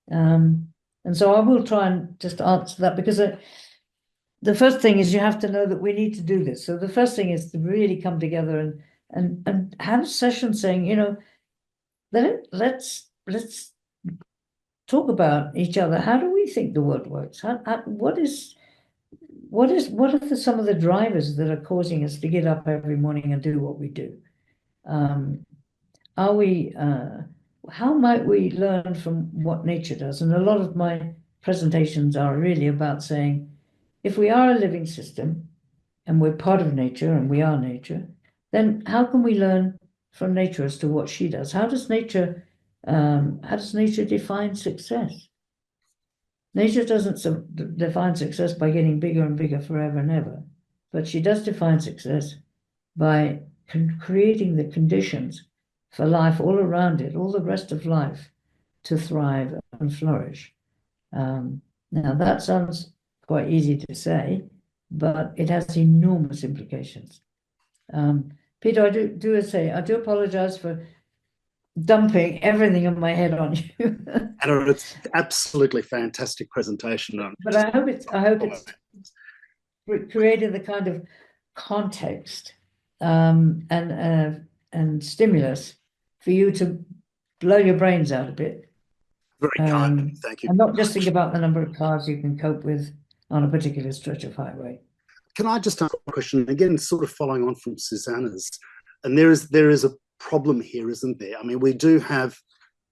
And so I will try and just answer that, because the first thing is you have to know that we need to do this. So the first thing is to really come together and have a session saying, let's talk about each other. How do we think the world works? What are some of the drivers that are causing us to get up every morning and do what we do? How might we learn from what nature does? And a lot of my presentations are really about saying, if we are a living system and we're part of nature and we are nature, then how can we learn from nature as to what she does? How does nature define success? Nature doesn't define success by getting bigger and bigger forever and ever, but she does define success by creating the conditions for life all around it, all the rest of life, to thrive and flourish. Now, that sounds quite easy to say, but it has enormous implications. Peter, I do apologize for dumping everything in my head on you.
And it's absolutely fantastic presentation.
But I hope it's created the kind of context and stimulus for you to blow your brains out a bit.
Very kind. Thank you.
And not just think about the number of cars you can cope with on a particular stretch of highway.
Can I just ask a question again, sort of following on from Susanna's? And there is a problem here, isn't there? I mean, we do have,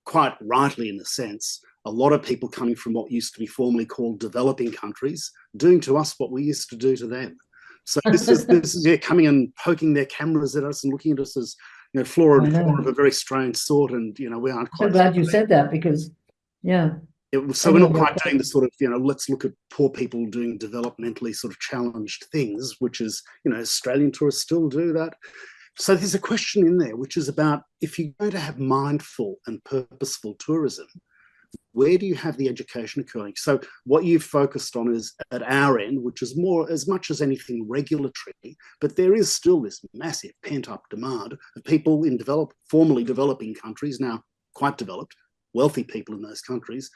quite rightly in a sense, a lot of people coming from what used to be formerly called developing countries, doing to us what we used to do to them. So this is coming and poking their cameras at us and looking at us as, flora and fauna of a very strange sort, and we aren't quite.
I'm so glad you said that, because, yeah.
So we're not quite doing the sort of, let's look at poor people doing developmentally sort of challenged things, which is, Australian tourists still do that. So there's a question in there, which is about, if you're going to have mindful and purposeful tourism, where do you have the education occurring? So what you've focused on is at our end, which is more, as much as anything, regulatory, but there is still this massive pent-up demand of people in formerly developing countries, now quite developed, wealthy people in those countries,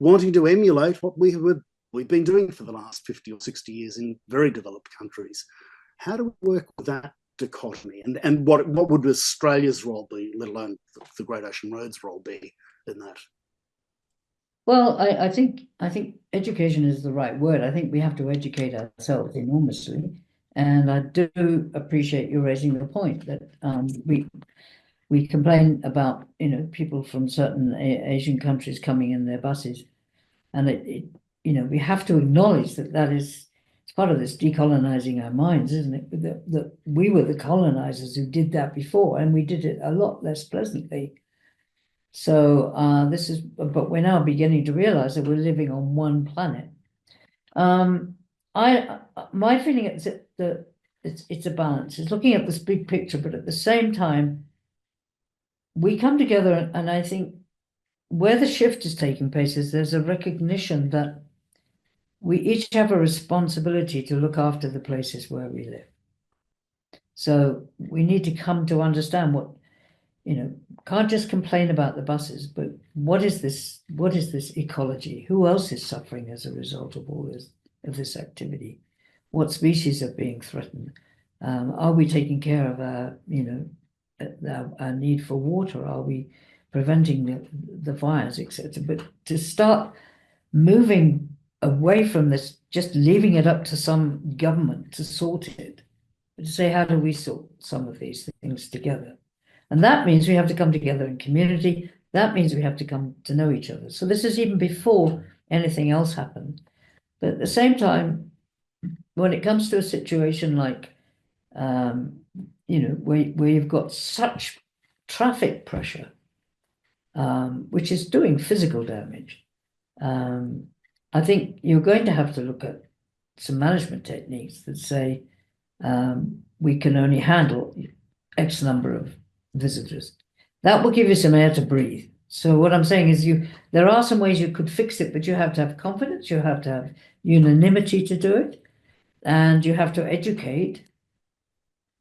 wanting to emulate what we've been doing for the last 50 or 60 years in very developed countries. How do we work with that dichotomy? And what would Australia's role be, let alone the Great Ocean Road's role be in that?
Well, I think education is the right word. I think we have to educate ourselves enormously. And I do appreciate you raising the point that we complain about, people from certain Asian countries coming in their buses. And we have to acknowledge that it's part of this decolonizing our minds, isn't it? That we were the colonizers who did that before, and we did it a lot less pleasantly. So but we're now beginning to realize that we're living on one planet. My feeling is that it's a balance. It's looking at this big picture, but at the same time, we come together, and I think where the shift is taking place is there's a recognition that we each have a responsibility to look after the places where we live. So we need to come to understand what, can't just complain about the buses, but what is this ecology? Who else is suffering as a result of all this activity? What species are being threatened? Are we taking care of our need for water? Are we preventing the fires, etc.? But to start moving away from this, just leaving it up to some government to sort it, but to say, how do we sort some of these things together? And that means we have to come together in community. That means we have to come to know each other. So this is even before anything else happened. But at the same time, when it comes to a situation like, where you've got such traffic pressure, which is doing physical damage, I think you're going to have to look at some management techniques that say we can only handle X number of visitors. That will give you some air to breathe. So what I'm saying is there are some ways you could fix it, but you have to have confidence, you have to have unanimity to do it, and you have to educate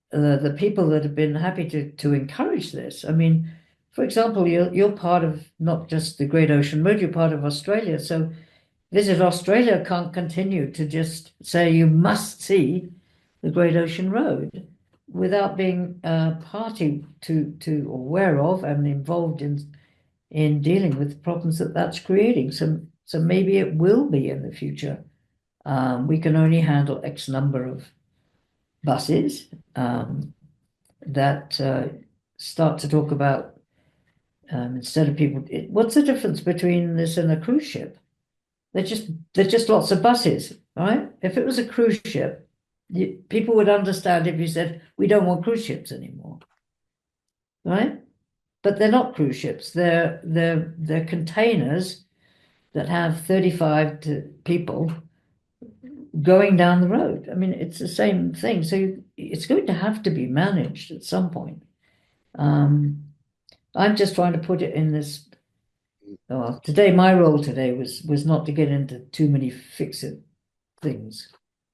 the people that have been happy to encourage this. I mean, for example, you're part of not just the Great Ocean Road, you're part of Australia. So Visit Australia can't continue to just say you must see the Great Ocean Road without being party to aware of and involved in dealing with the problems that's creating. So maybe it will be in the future. We can only handle X number of buses that start to talk about instead of people. What's the difference between this and a cruise ship? They're just lots of buses, right? If it was a cruise ship, people would understand if you said we don't want cruise ships anymore, right? But they're not cruise ships. They're containers that have 35 people going down the road. I mean, it's the same thing. So it's going to have to be managed at some point. I'm just trying to put it in this Well, today, my role today was not to get into too many fix-it things,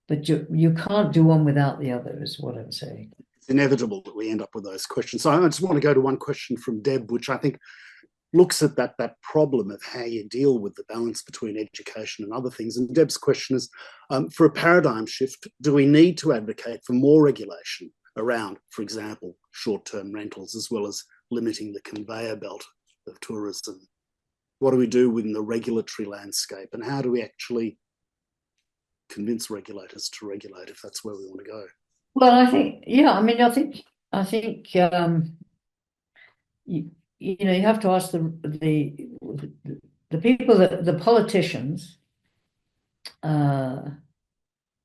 but you can't do one without the other, is what I'm saying.
It's inevitable that we end up with those questions. So I just want to go to one question from Deb, which I think looks at that problem of how you deal with the balance between education and other things. And Deb's question is, for a paradigm shift, do we need to advocate for more regulation around, for example, short-term rentals, as well as limiting the conveyor belt of tourism? What do we do within the regulatory landscape, and how do we actually convince regulators to regulate if that's where we want to go?
Well, I think, yeah, I mean, I think you have to ask the people, the politicians that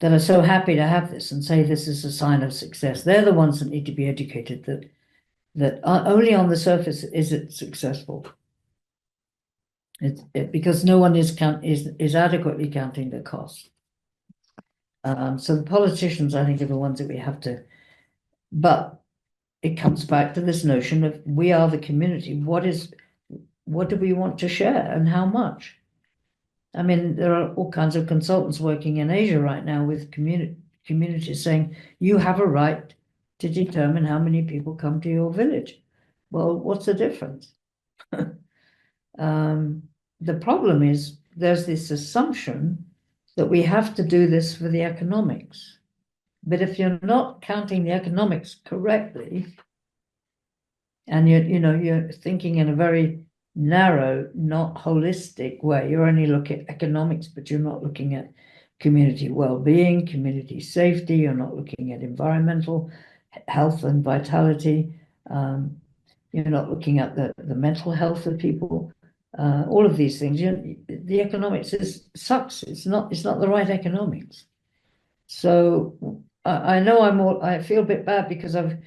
are so happy to have this and say this is a sign of success. They're the ones that need to be educated that only on the surface is it successful. Because no one is adequately counting the cost. So the politicians, I think, are the ones that we have to. But it comes back to this notion of we are the community. What do we want to share and how much? I mean, there are all kinds of consultants working in Asia right now with communities saying you have a right to determine how many people come to your village. Well, what's the difference? The problem is there's this assumption that we have to do this for the economics. But if you're not counting the economics correctly, and you're thinking in a very narrow, not holistic way, you're only looking at economics, but you're not looking at community well-being, community safety, you're not looking at environmental health and vitality, you're not looking at the mental health of people. All of these things, the economics sucks. It's not the right economics. So I know I feel a bit bad because I've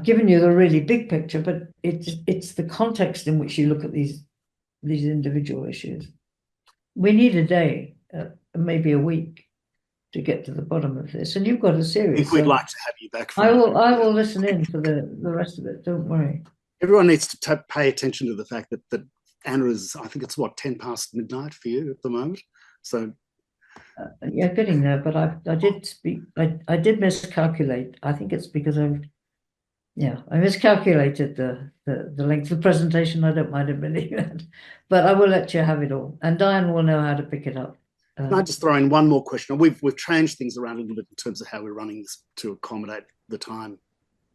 given you the really big picture, but it's the context in which you look at these individual issues. We need a day, maybe a week, to get to the bottom of this. And you've got a series.
I think we'd like to have you back.
I will listen in for the rest of it. Don't worry.
Everyone needs to pay attention to the fact that Anna is, I think it's 10 past midnight for you at the moment. So
yeah, getting there, but I did miscalculate. I think it's because I miscalculated the length of the presentation. I don't mind admitting that, but I will let you have it all, and Diane will know how to pick it up.
Can I just throw in one more question? We've changed things around a little bit in terms of how we're running this to accommodate the time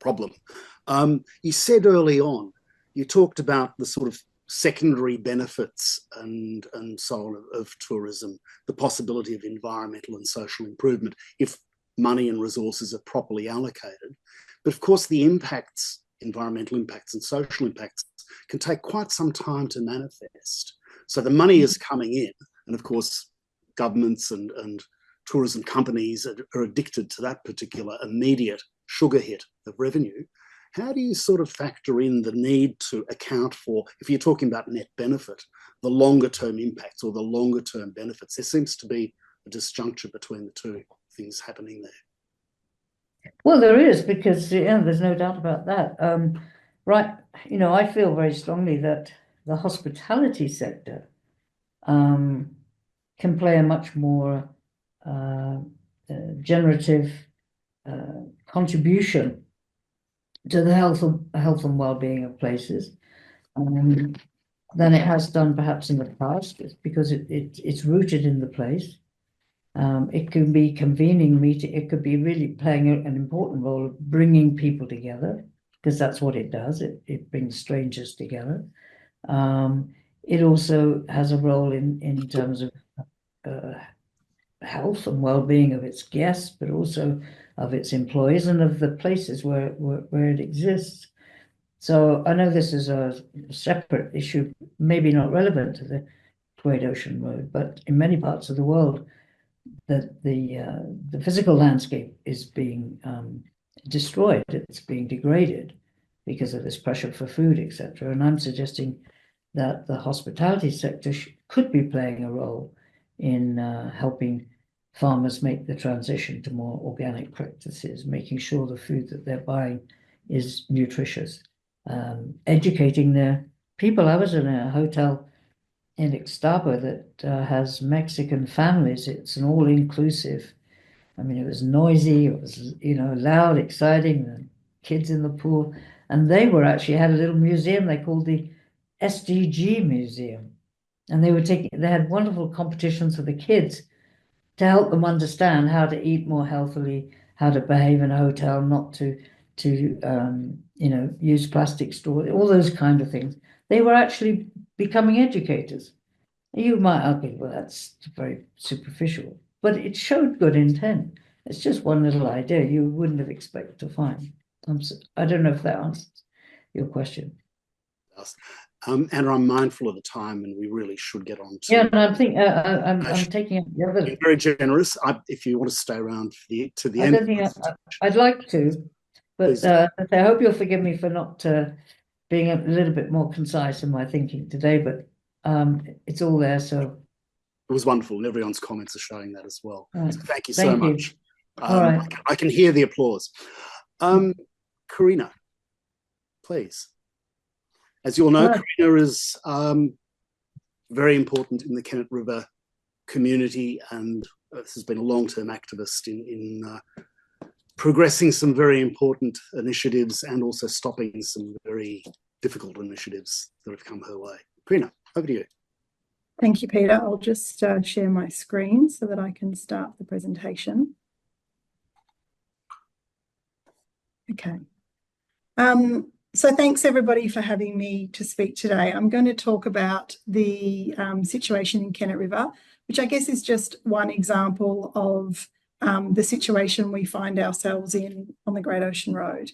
problem. You said early on, you talked about the sort of secondary benefits and so on of tourism, the possibility of environmental and social improvement if money and resources are properly allocated. But of course, the impacts, environmental impacts and social impacts, can take quite some time to manifest. So the money is coming in, and of course, governments and tourism companies are addicted to that particular immediate sugar hit of revenue. How do you sort of factor in the need to account for, if you're talking about net benefit, the longer term impacts or the longer term benefits? There seems to be a disjuncture between the two things happening there.
Well, there is, because there's no doubt about that. Right, I feel very strongly that the hospitality sector can play a much more generative contribution to the health and well-being of places than it has done perhaps in the past, because it's rooted in the place. It can be convening meeting. It could be really playing an important role of bringing people together, because that's what it does. It brings strangers together. It also has a role in terms of health and well-being of its guests, but also of its employees and of the places where it exists. So I know this is a separate issue, maybe not relevant to the Great Ocean Road, but in many parts of the world, that the physical landscape is being destroyed. It's being degraded because of this pressure for food, etc. And I'm suggesting that the hospitality sector could be playing a role in helping farmers make the transition to more organic practices, making sure the food that they're buying is nutritious, educating their people. I was in a hotel in Ixtapa that has Mexican families. It's an all-inclusive. I mean, it was noisy, it was, loud, exciting, and kids in the pool. And they were actually had a little museum they called the SDG Museum. And they had wonderful competitions for the kids to help them understand how to eat more healthily, how to behave in a hotel, not to use plastic straws, all those kind of things. They were actually becoming educators. You might argue, well, that's very superficial, but it showed good intent. It's just one little idea you wouldn't have expected to find. I don't know if that answers your question.
Anna, I'm mindful of the time, and we really should get on to.
Yeah, and I'm taking up the other.
You're very generous. If you want to stay around to the
I
end.
don't think I'd like to, but I hope you'll forgive me for not being a little bit more concise in my thinking today. But it's all there, so.
It was wonderful, and everyone's comments are showing that as well.
Right.
So thank you so much.
All right.
I can hear the applause. Karina, please. As you all know, Karina is very important in the Kennet River community, and has been a long-term activist in progressing some very important initiatives and also stopping some very difficult initiatives that have come her way. Karina, over to you.
Thank you, Peter. I'll just share my screen so that I can start the presentation. Okay. So thanks everybody for having me to speak today. I'm going to talk about the situation in Kennet River, which I guess is just one example of the situation we find ourselves in on the Great Ocean Road.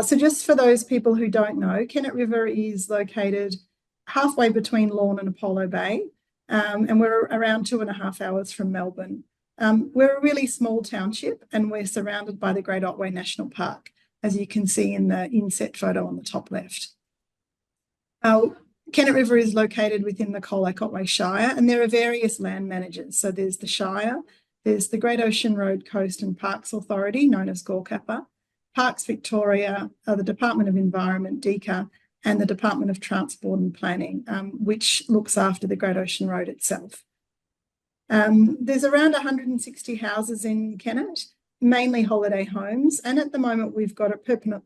So just for those people who don't know, Kennet River is located halfway between Lorne and Apollo Bay, and we're around 2.5 hours from Melbourne. We're a really small township, and we're surrounded by the Great Otway National Park, as you can see in the inset photo on the top left. Kennet River is located within the Colac Otway Shire, and there are various land managers. So there's the Shire, there's the Great Ocean Road Coast and Parks Authority, known as GORCAPA, Parks Victoria, the Department of Environment, DECA, and the Department of Transport and Planning, which looks after the Great Ocean Road itself. There's around 160 houses in Kennet, mainly holiday homes, and at the moment we've got a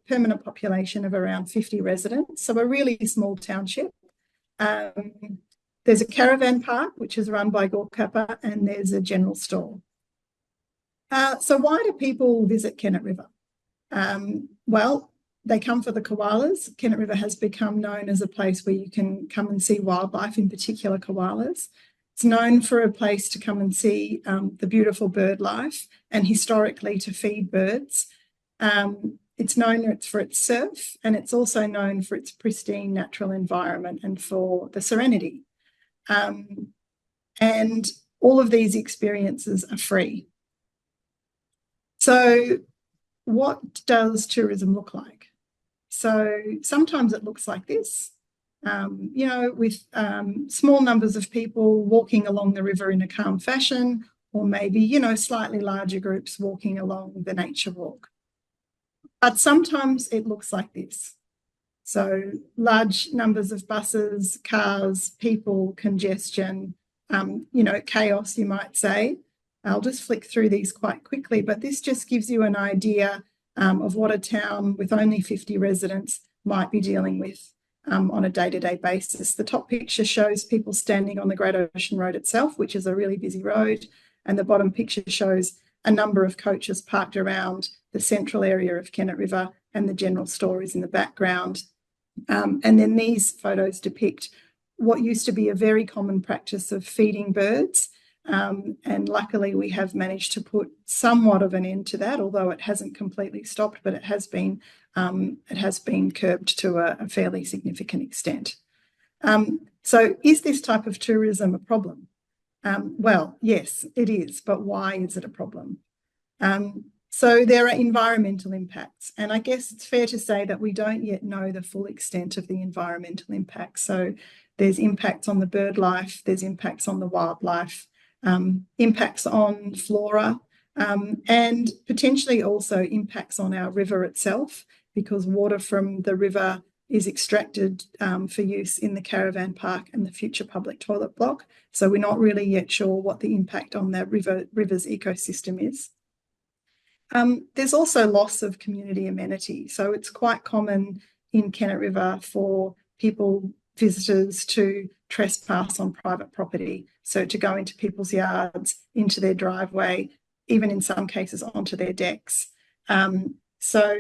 permanent population of around 50 residents, so a really small township. There's a caravan park, which is run by GORCAPA, and there's a general store. So why do people visit Kennet River? Well, they come for the koalas. Kennet River has become known as a place where you can come and see wildlife, in particular koalas. It's known for a place to come and see the beautiful bird life, and historically to feed birds. It's known for its surf, and it's also known for its pristine natural environment and for the serenity. And all of these experiences are free. So what does tourism look like? So sometimes it looks like this. With small numbers of people walking along the river in a calm fashion, or maybe, slightly larger groups walking along the nature walk. But sometimes it looks like this. So large numbers of buses, cars, people, congestion, chaos, you might say. I'll just flick through these quite quickly, but this just gives you an idea of what a town with only 50 residents might be dealing with on a day-to-day basis. The top picture shows people standing on the Great Ocean Road itself, which is a really busy road, and the bottom picture shows a number of coaches parked around the central area of Kennet River, and the general store is in the background. And then these photos depict what used to be a very common practice of feeding birds, and luckily we have managed to put somewhat of an end to that, although it hasn't completely stopped, but it has been curbed to a fairly significant extent. So is this type of tourism a problem? Well, yes, it is, but why is it a problem? So there are environmental impacts, and I guess it's fair to say that we don't yet know the full extent of the environmental impacts. So there's impacts on the bird life, there's impacts on the wildlife, impacts on flora, and potentially also impacts on our river itself, because water from the river is extracted for use in the caravan park and the future public toilet block. So we're not really yet sure what the impact on that river's ecosystem is. There's also loss of community amenity. So it's quite common in Kennet River for visitors to trespass on private property. So to go into people's yards, into their driveway, even in some cases onto their decks. So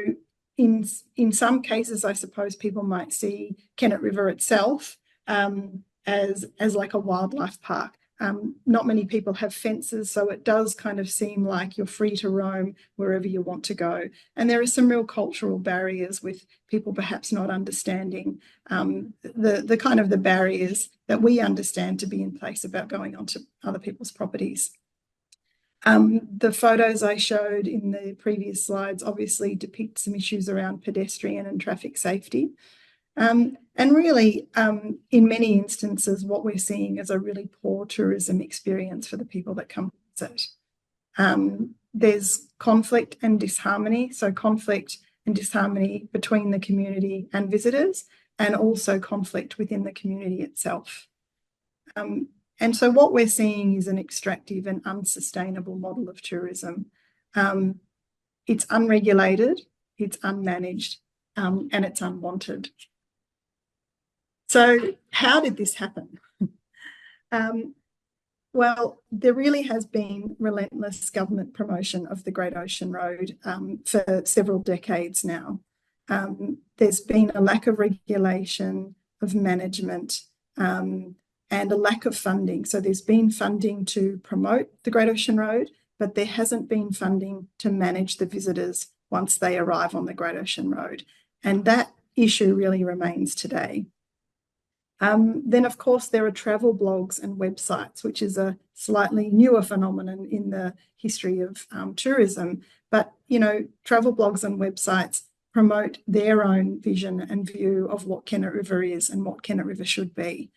in some cases, I suppose people might see Kennet River itself as like a wildlife park. Not many people have fences, so it does kind of seem like you're free to roam wherever you want to go. And there are some real cultural barriers with people perhaps not understanding the kind of the barriers that we understand to be in place about going onto other people's properties. The photos I showed in the previous slides obviously depict some issues around pedestrian and traffic safety. And really, in many instances, what we're seeing is a really poor tourism experience for the people that come visit. There's conflict and disharmony, so conflict and disharmony between the community and visitors, and also conflict within the community itself. And so what we're seeing is an extractive and unsustainable model of tourism. It's unregulated, it's unmanaged, and it's unwanted. So how did this happen? Well, there really has been relentless government promotion of the Great Ocean Road for several decades now. There's been a lack of regulation, of management, and a lack of funding. So there's been funding to promote the Great Ocean Road, but there hasn't been funding to manage the visitors once they arrive on the Great Ocean Road. And that issue really remains today. Then, of course, there are travel blogs and websites, which is a slightly newer phenomenon in the history of tourism. But, you know, travel blogs and websites promote their own vision and view of what Kennet River is and what Kennet River should be.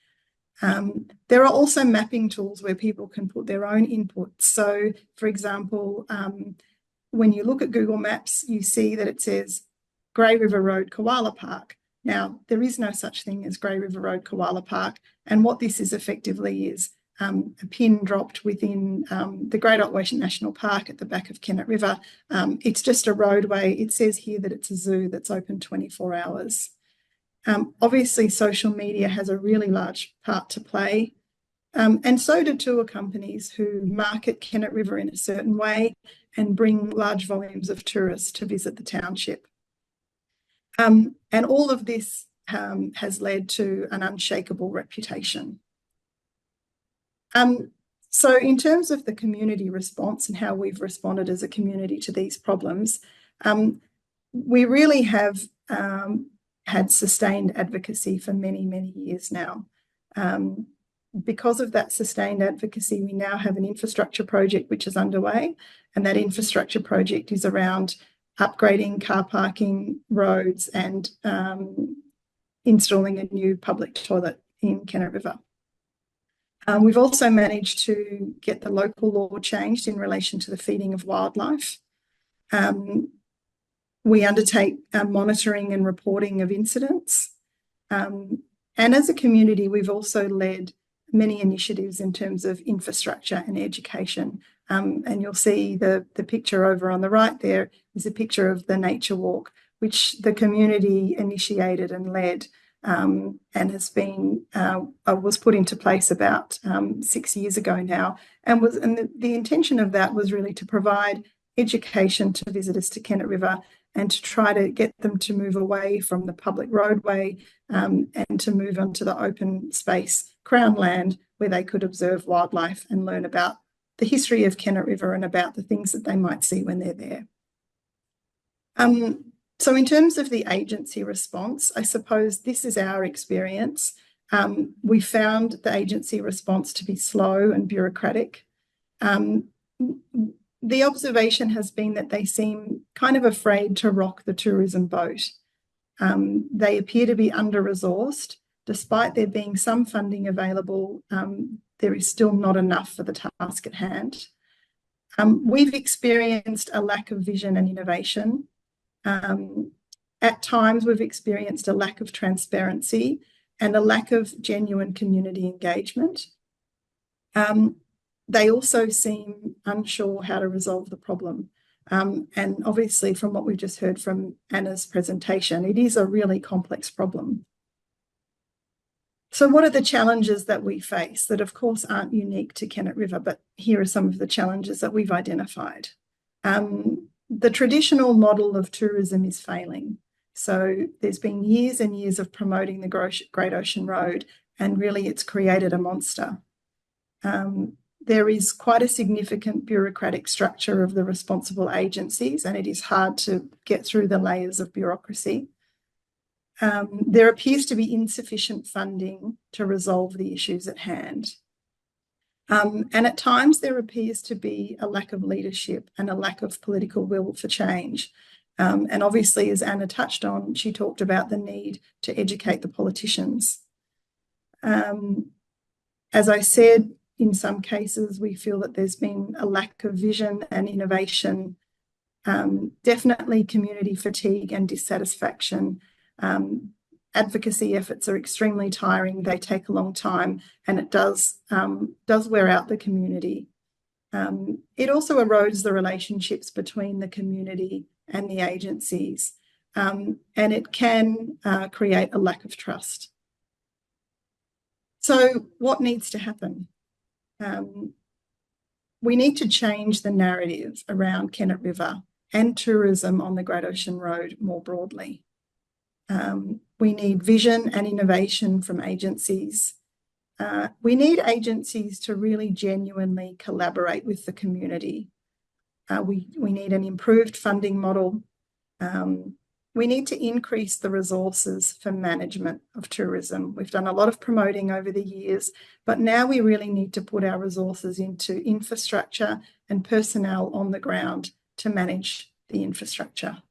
There are also mapping tools where people can put their own input. So, for example, when you look at Google Maps, you see that it says Grey River Road, Koala Park. Now, there is no such thing as Grey River Road, Koala Park. And what this is effectively is a pin dropped within the Great Otway National Park at the back of Kennet River. It's just a roadway. It says here that it's a zoo that's open 24 hours. Obviously, social media has a really large part to play. And so do tour companies who market Kennet River in a certain way and bring large volumes of tourists to visit the township. And all of this has led to an unshakable reputation. So in terms of the community response and how we've responded as a community to these problems, we really have had sustained advocacy for many, many years now. Because of that sustained advocacy, we now have an infrastructure project which is underway, and that infrastructure project is around upgrading car parking, roads, and installing a new public toilet in Kennet River. We've also managed to get the local law changed in relation to the feeding of wildlife. We undertake monitoring and reporting of incidents. And as a community, we've also led many initiatives in terms of infrastructure and education. And you'll see the picture over on the right there is a picture of the nature walk, which the community initiated and led, and has been was put into place about 6 years ago now. And the intention of that was really to provide education to visitors to Kennet River and to try to get them to move away from the public roadway and to move onto the open space Crown land where they could observe wildlife and learn about the history of Kennet River and about the things that they might see when they're there. So in terms of the agency response, I suppose this is our experience. We found the agency response to be slow and bureaucratic. The observation has been that they seem kind of afraid to rock the tourism boat. They appear to be under-resourced. Despite there being some funding available, there is still not enough for the task at hand. We've experienced a lack of vision and innovation. At times, we've experienced a lack of transparency and a lack of genuine community engagement. They also seem unsure how to resolve the problem. And obviously, from what we've just heard from Anna's presentation, it is a really complex problem. So what are the challenges that we face that, of course, aren't unique to Kennet River, but here are some of the challenges that we've identified. The traditional model of tourism is failing. So there's been years and years of promoting the Great Ocean Road, and really it's created a monster. There is quite a significant bureaucratic structure of the responsible agencies, and it is hard to get through the layers of bureaucracy. There appears to be insufficient funding to resolve the issues at hand. And at times there appears to be a lack of leadership and a lack of political will for change. And obviously, as Anna touched on, she talked about the need to educate the politicians. As I said, in some cases, we feel that there's been a lack of vision and innovation, definitely community fatigue and dissatisfaction. Advocacy efforts are extremely tiring. They take a long time, and it does wear out the community. It also erodes the relationships between the community and the agencies, and it can create a lack of trust. So what needs to happen? We need to change the narrative around Kennet River and tourism on the Great Ocean Road more broadly. We need vision and innovation from agencies. We need agencies to really genuinely collaborate with the community. We need an improved funding model. We need to increase the resources for management of tourism. We've done a lot of promoting over the years, but now we really need to put our resources into infrastructure and personnel on the ground to manage the infrastructure.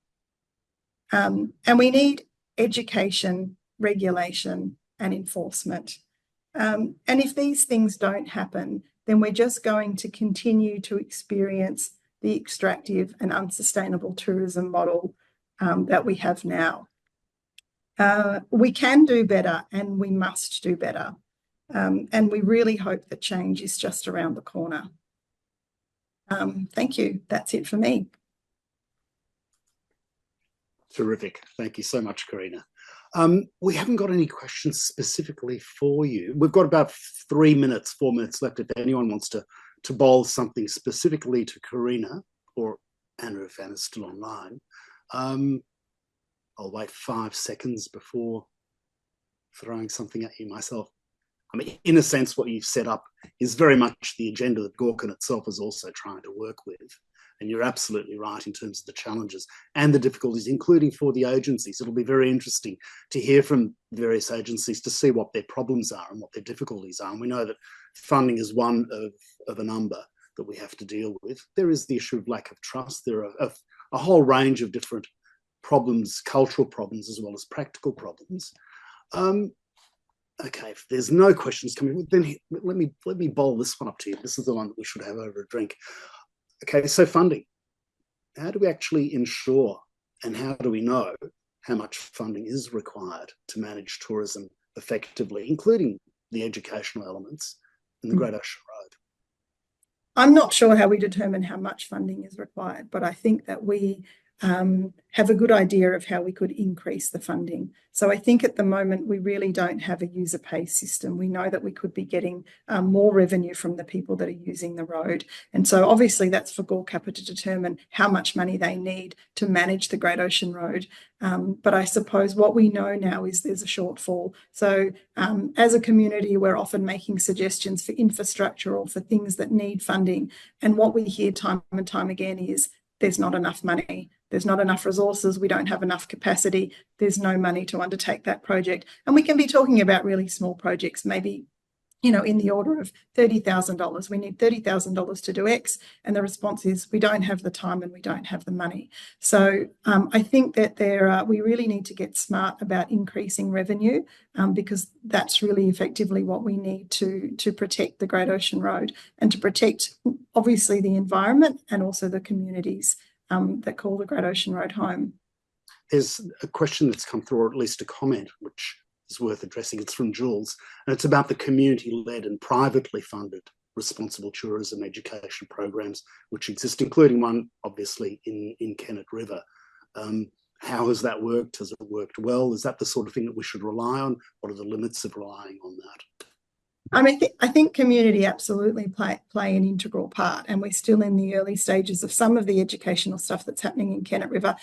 And we need education, regulation, and enforcement. And if these things don't happen, then we're just going to continue to experience the extractive and unsustainable tourism model that we have now. We can do better, and we must do better. And we really hope that change is just around the corner. Thank you. That's it for me.
Terrific. Thank you so much, Karina. We haven't got any questions specifically for you. We've got about 4 minutes left if anyone wants to bowl something specifically to Karina or Anna if Anna's still online. I'll wait 5 seconds before throwing something at you myself. I mean, in a sense, what you've set up is very much the agenda that Gorkin itself is also trying to work with. And you're absolutely right in terms of the challenges and the difficulties, including for the agencies. It'll be very interesting to hear from various agencies to see what their problems are and what their difficulties are. And we know that funding is one of a number that we have to deal with. There is the issue of lack of trust. There are a whole range of different problems, cultural problems, as well as practical problems. Okay, if there's no questions coming, then let me bowl this one up to you. This is the one that we should have over a drink. Okay, so funding. How do we actually ensure and how do we know how much funding is required to manage tourism effectively, including the educational elements in the Great Ocean Road?
I'm not sure how we determine how much funding is required, but I think that we have a good idea of how we could increase the funding. So I think at the moment we really don't have a user pay system. We know that we could be getting more revenue from the people that are using the road. And so obviously that's for GORCAPA to determine how much money they need to manage the Great Ocean Road. But I suppose what we know now is there's a shortfall. So as a community, we're often making suggestions for infrastructure or for things that need funding. And what we hear time and time again is there's not enough money. There's not enough resources. We don't have enough capacity. There's no money to undertake that project. And we can be talking about really small projects, maybe, you know, in the order of $30,000. We need $30,000 to do X. And the response is we don't have the time and we don't have the money. So I think that we really need to get smart about increasing revenue because that's really effectively what we need to protect the Great Ocean Road and to protect, obviously, the environment and also the communities that call the Great Ocean Road home.
there's a question that's come through, or at least a comment, which is worth addressing. It's from Jules, and it's about the community-led and privately funded responsible tourism education programs which exist, including one, obviously, in Kennet River. How has that worked? Has it worked well? Is that the sort of thing that we should rely on? What are the limits of relying on that?
I mean, I think community absolutely play an integral part, and we're still in the early stages of some of the educational stuff that's happening in Kennet River.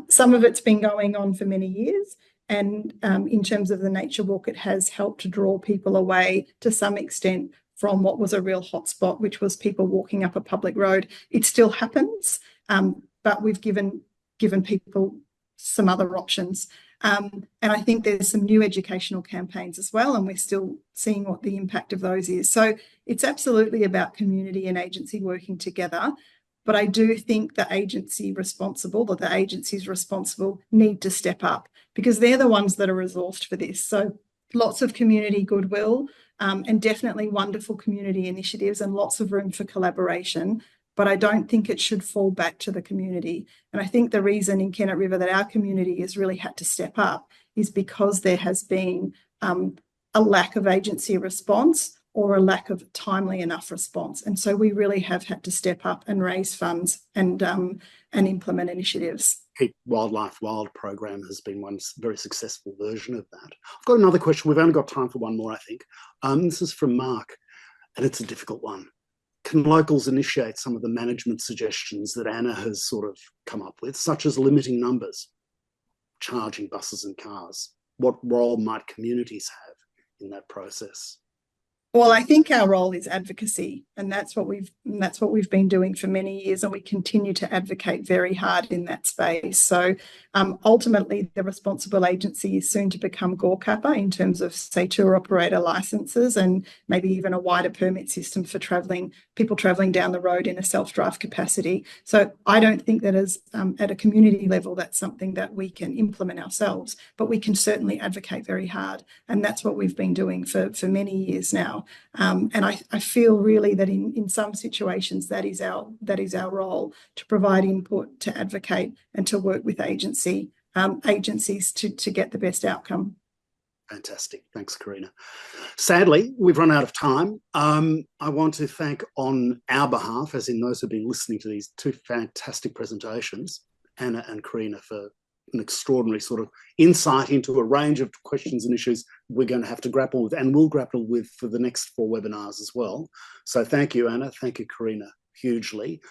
Some of it's been going on for many years, and in terms of the nature walk, it has helped to draw people away to some extent from what was a real hotspot, which was people walking up a public road. It still happens, but we've given people some other options. And I think there's some new educational campaigns as well, and we're still seeing what the impact of those is. So it's absolutely about community and agency working together. But I do think the agencies responsible need to step up, because they're the ones that are resourced for this. So lots of community goodwill, and definitely wonderful community initiatives and lots of room for collaboration. But I don't think it should fall back to the community. And I think the reason in Kennet River that our community has really had to step up is because there has been a lack of agency response or a lack of timely enough response. And so we really have had to step up and raise funds and implement initiatives.
Keep Wildlife Wild program has been one very successful version of that. I've got another question. We've only got time for one more, I think. This is from Mark, and it's a difficult one. Can locals initiate some of the management suggestions that Anna has sort of come up with, such as limiting numbers, charging buses and cars? What role might communities have in that process?
Well, I think our role is advocacy, and that's what we've been doing for many years, and we continue to advocate very hard in that space. So ultimately, the responsible agency is soon to become GORCAPA in terms of, say, tour operator licenses and maybe even a wider permit system for people travelling down the road in a self-drive capacity. So I don't think that as at a community level, that's something that we can implement ourselves, but we can certainly advocate very hard, and that's what we've been doing for many years now. And I feel really that in some situations that is our role, to provide input, to advocate, and to work with agencies to get the best outcome.
Fantastic. Thanks, Karina. Sadly, we've run out of time. I want to thank on our behalf, as in those who've been listening to these two fantastic presentations, Anna and Karina, for an extraordinary sort of insight into a range of questions and issues we're going to have to grapple with and will grapple with for the next 4 webinars as well. So thank you, Anna. Thank you, Karina, hugely.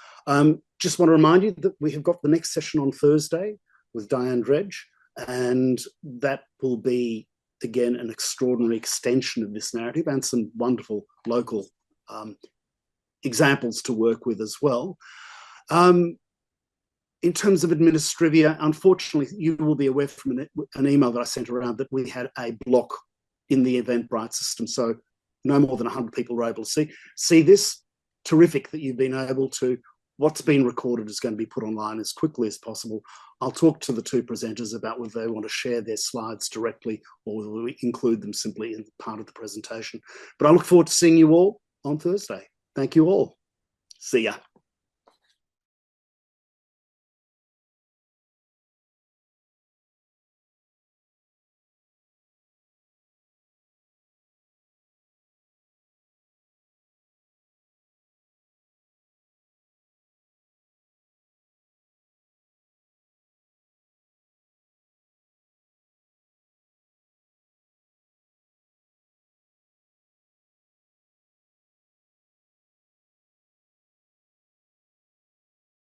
Just want to remind you that we have got the next session on Thursday with Diane Dredge, and that will be, again, an extraordinary extension of this narrative and some wonderful local examples to work with as well. In terms of administrivia, unfortunately, you will be aware from an email that I sent around that we had a block in the Eventbrite system. So no more than 100 people were able to see this. Terrific that you've been able to. What's been recorded is going to be put online as quickly as possible. I'll talk to the two presenters about whether they want to share their slides directly or whether we include them simply in part of the presentation. But I look forward to seeing you all on Thursday. Thank you all. See ya.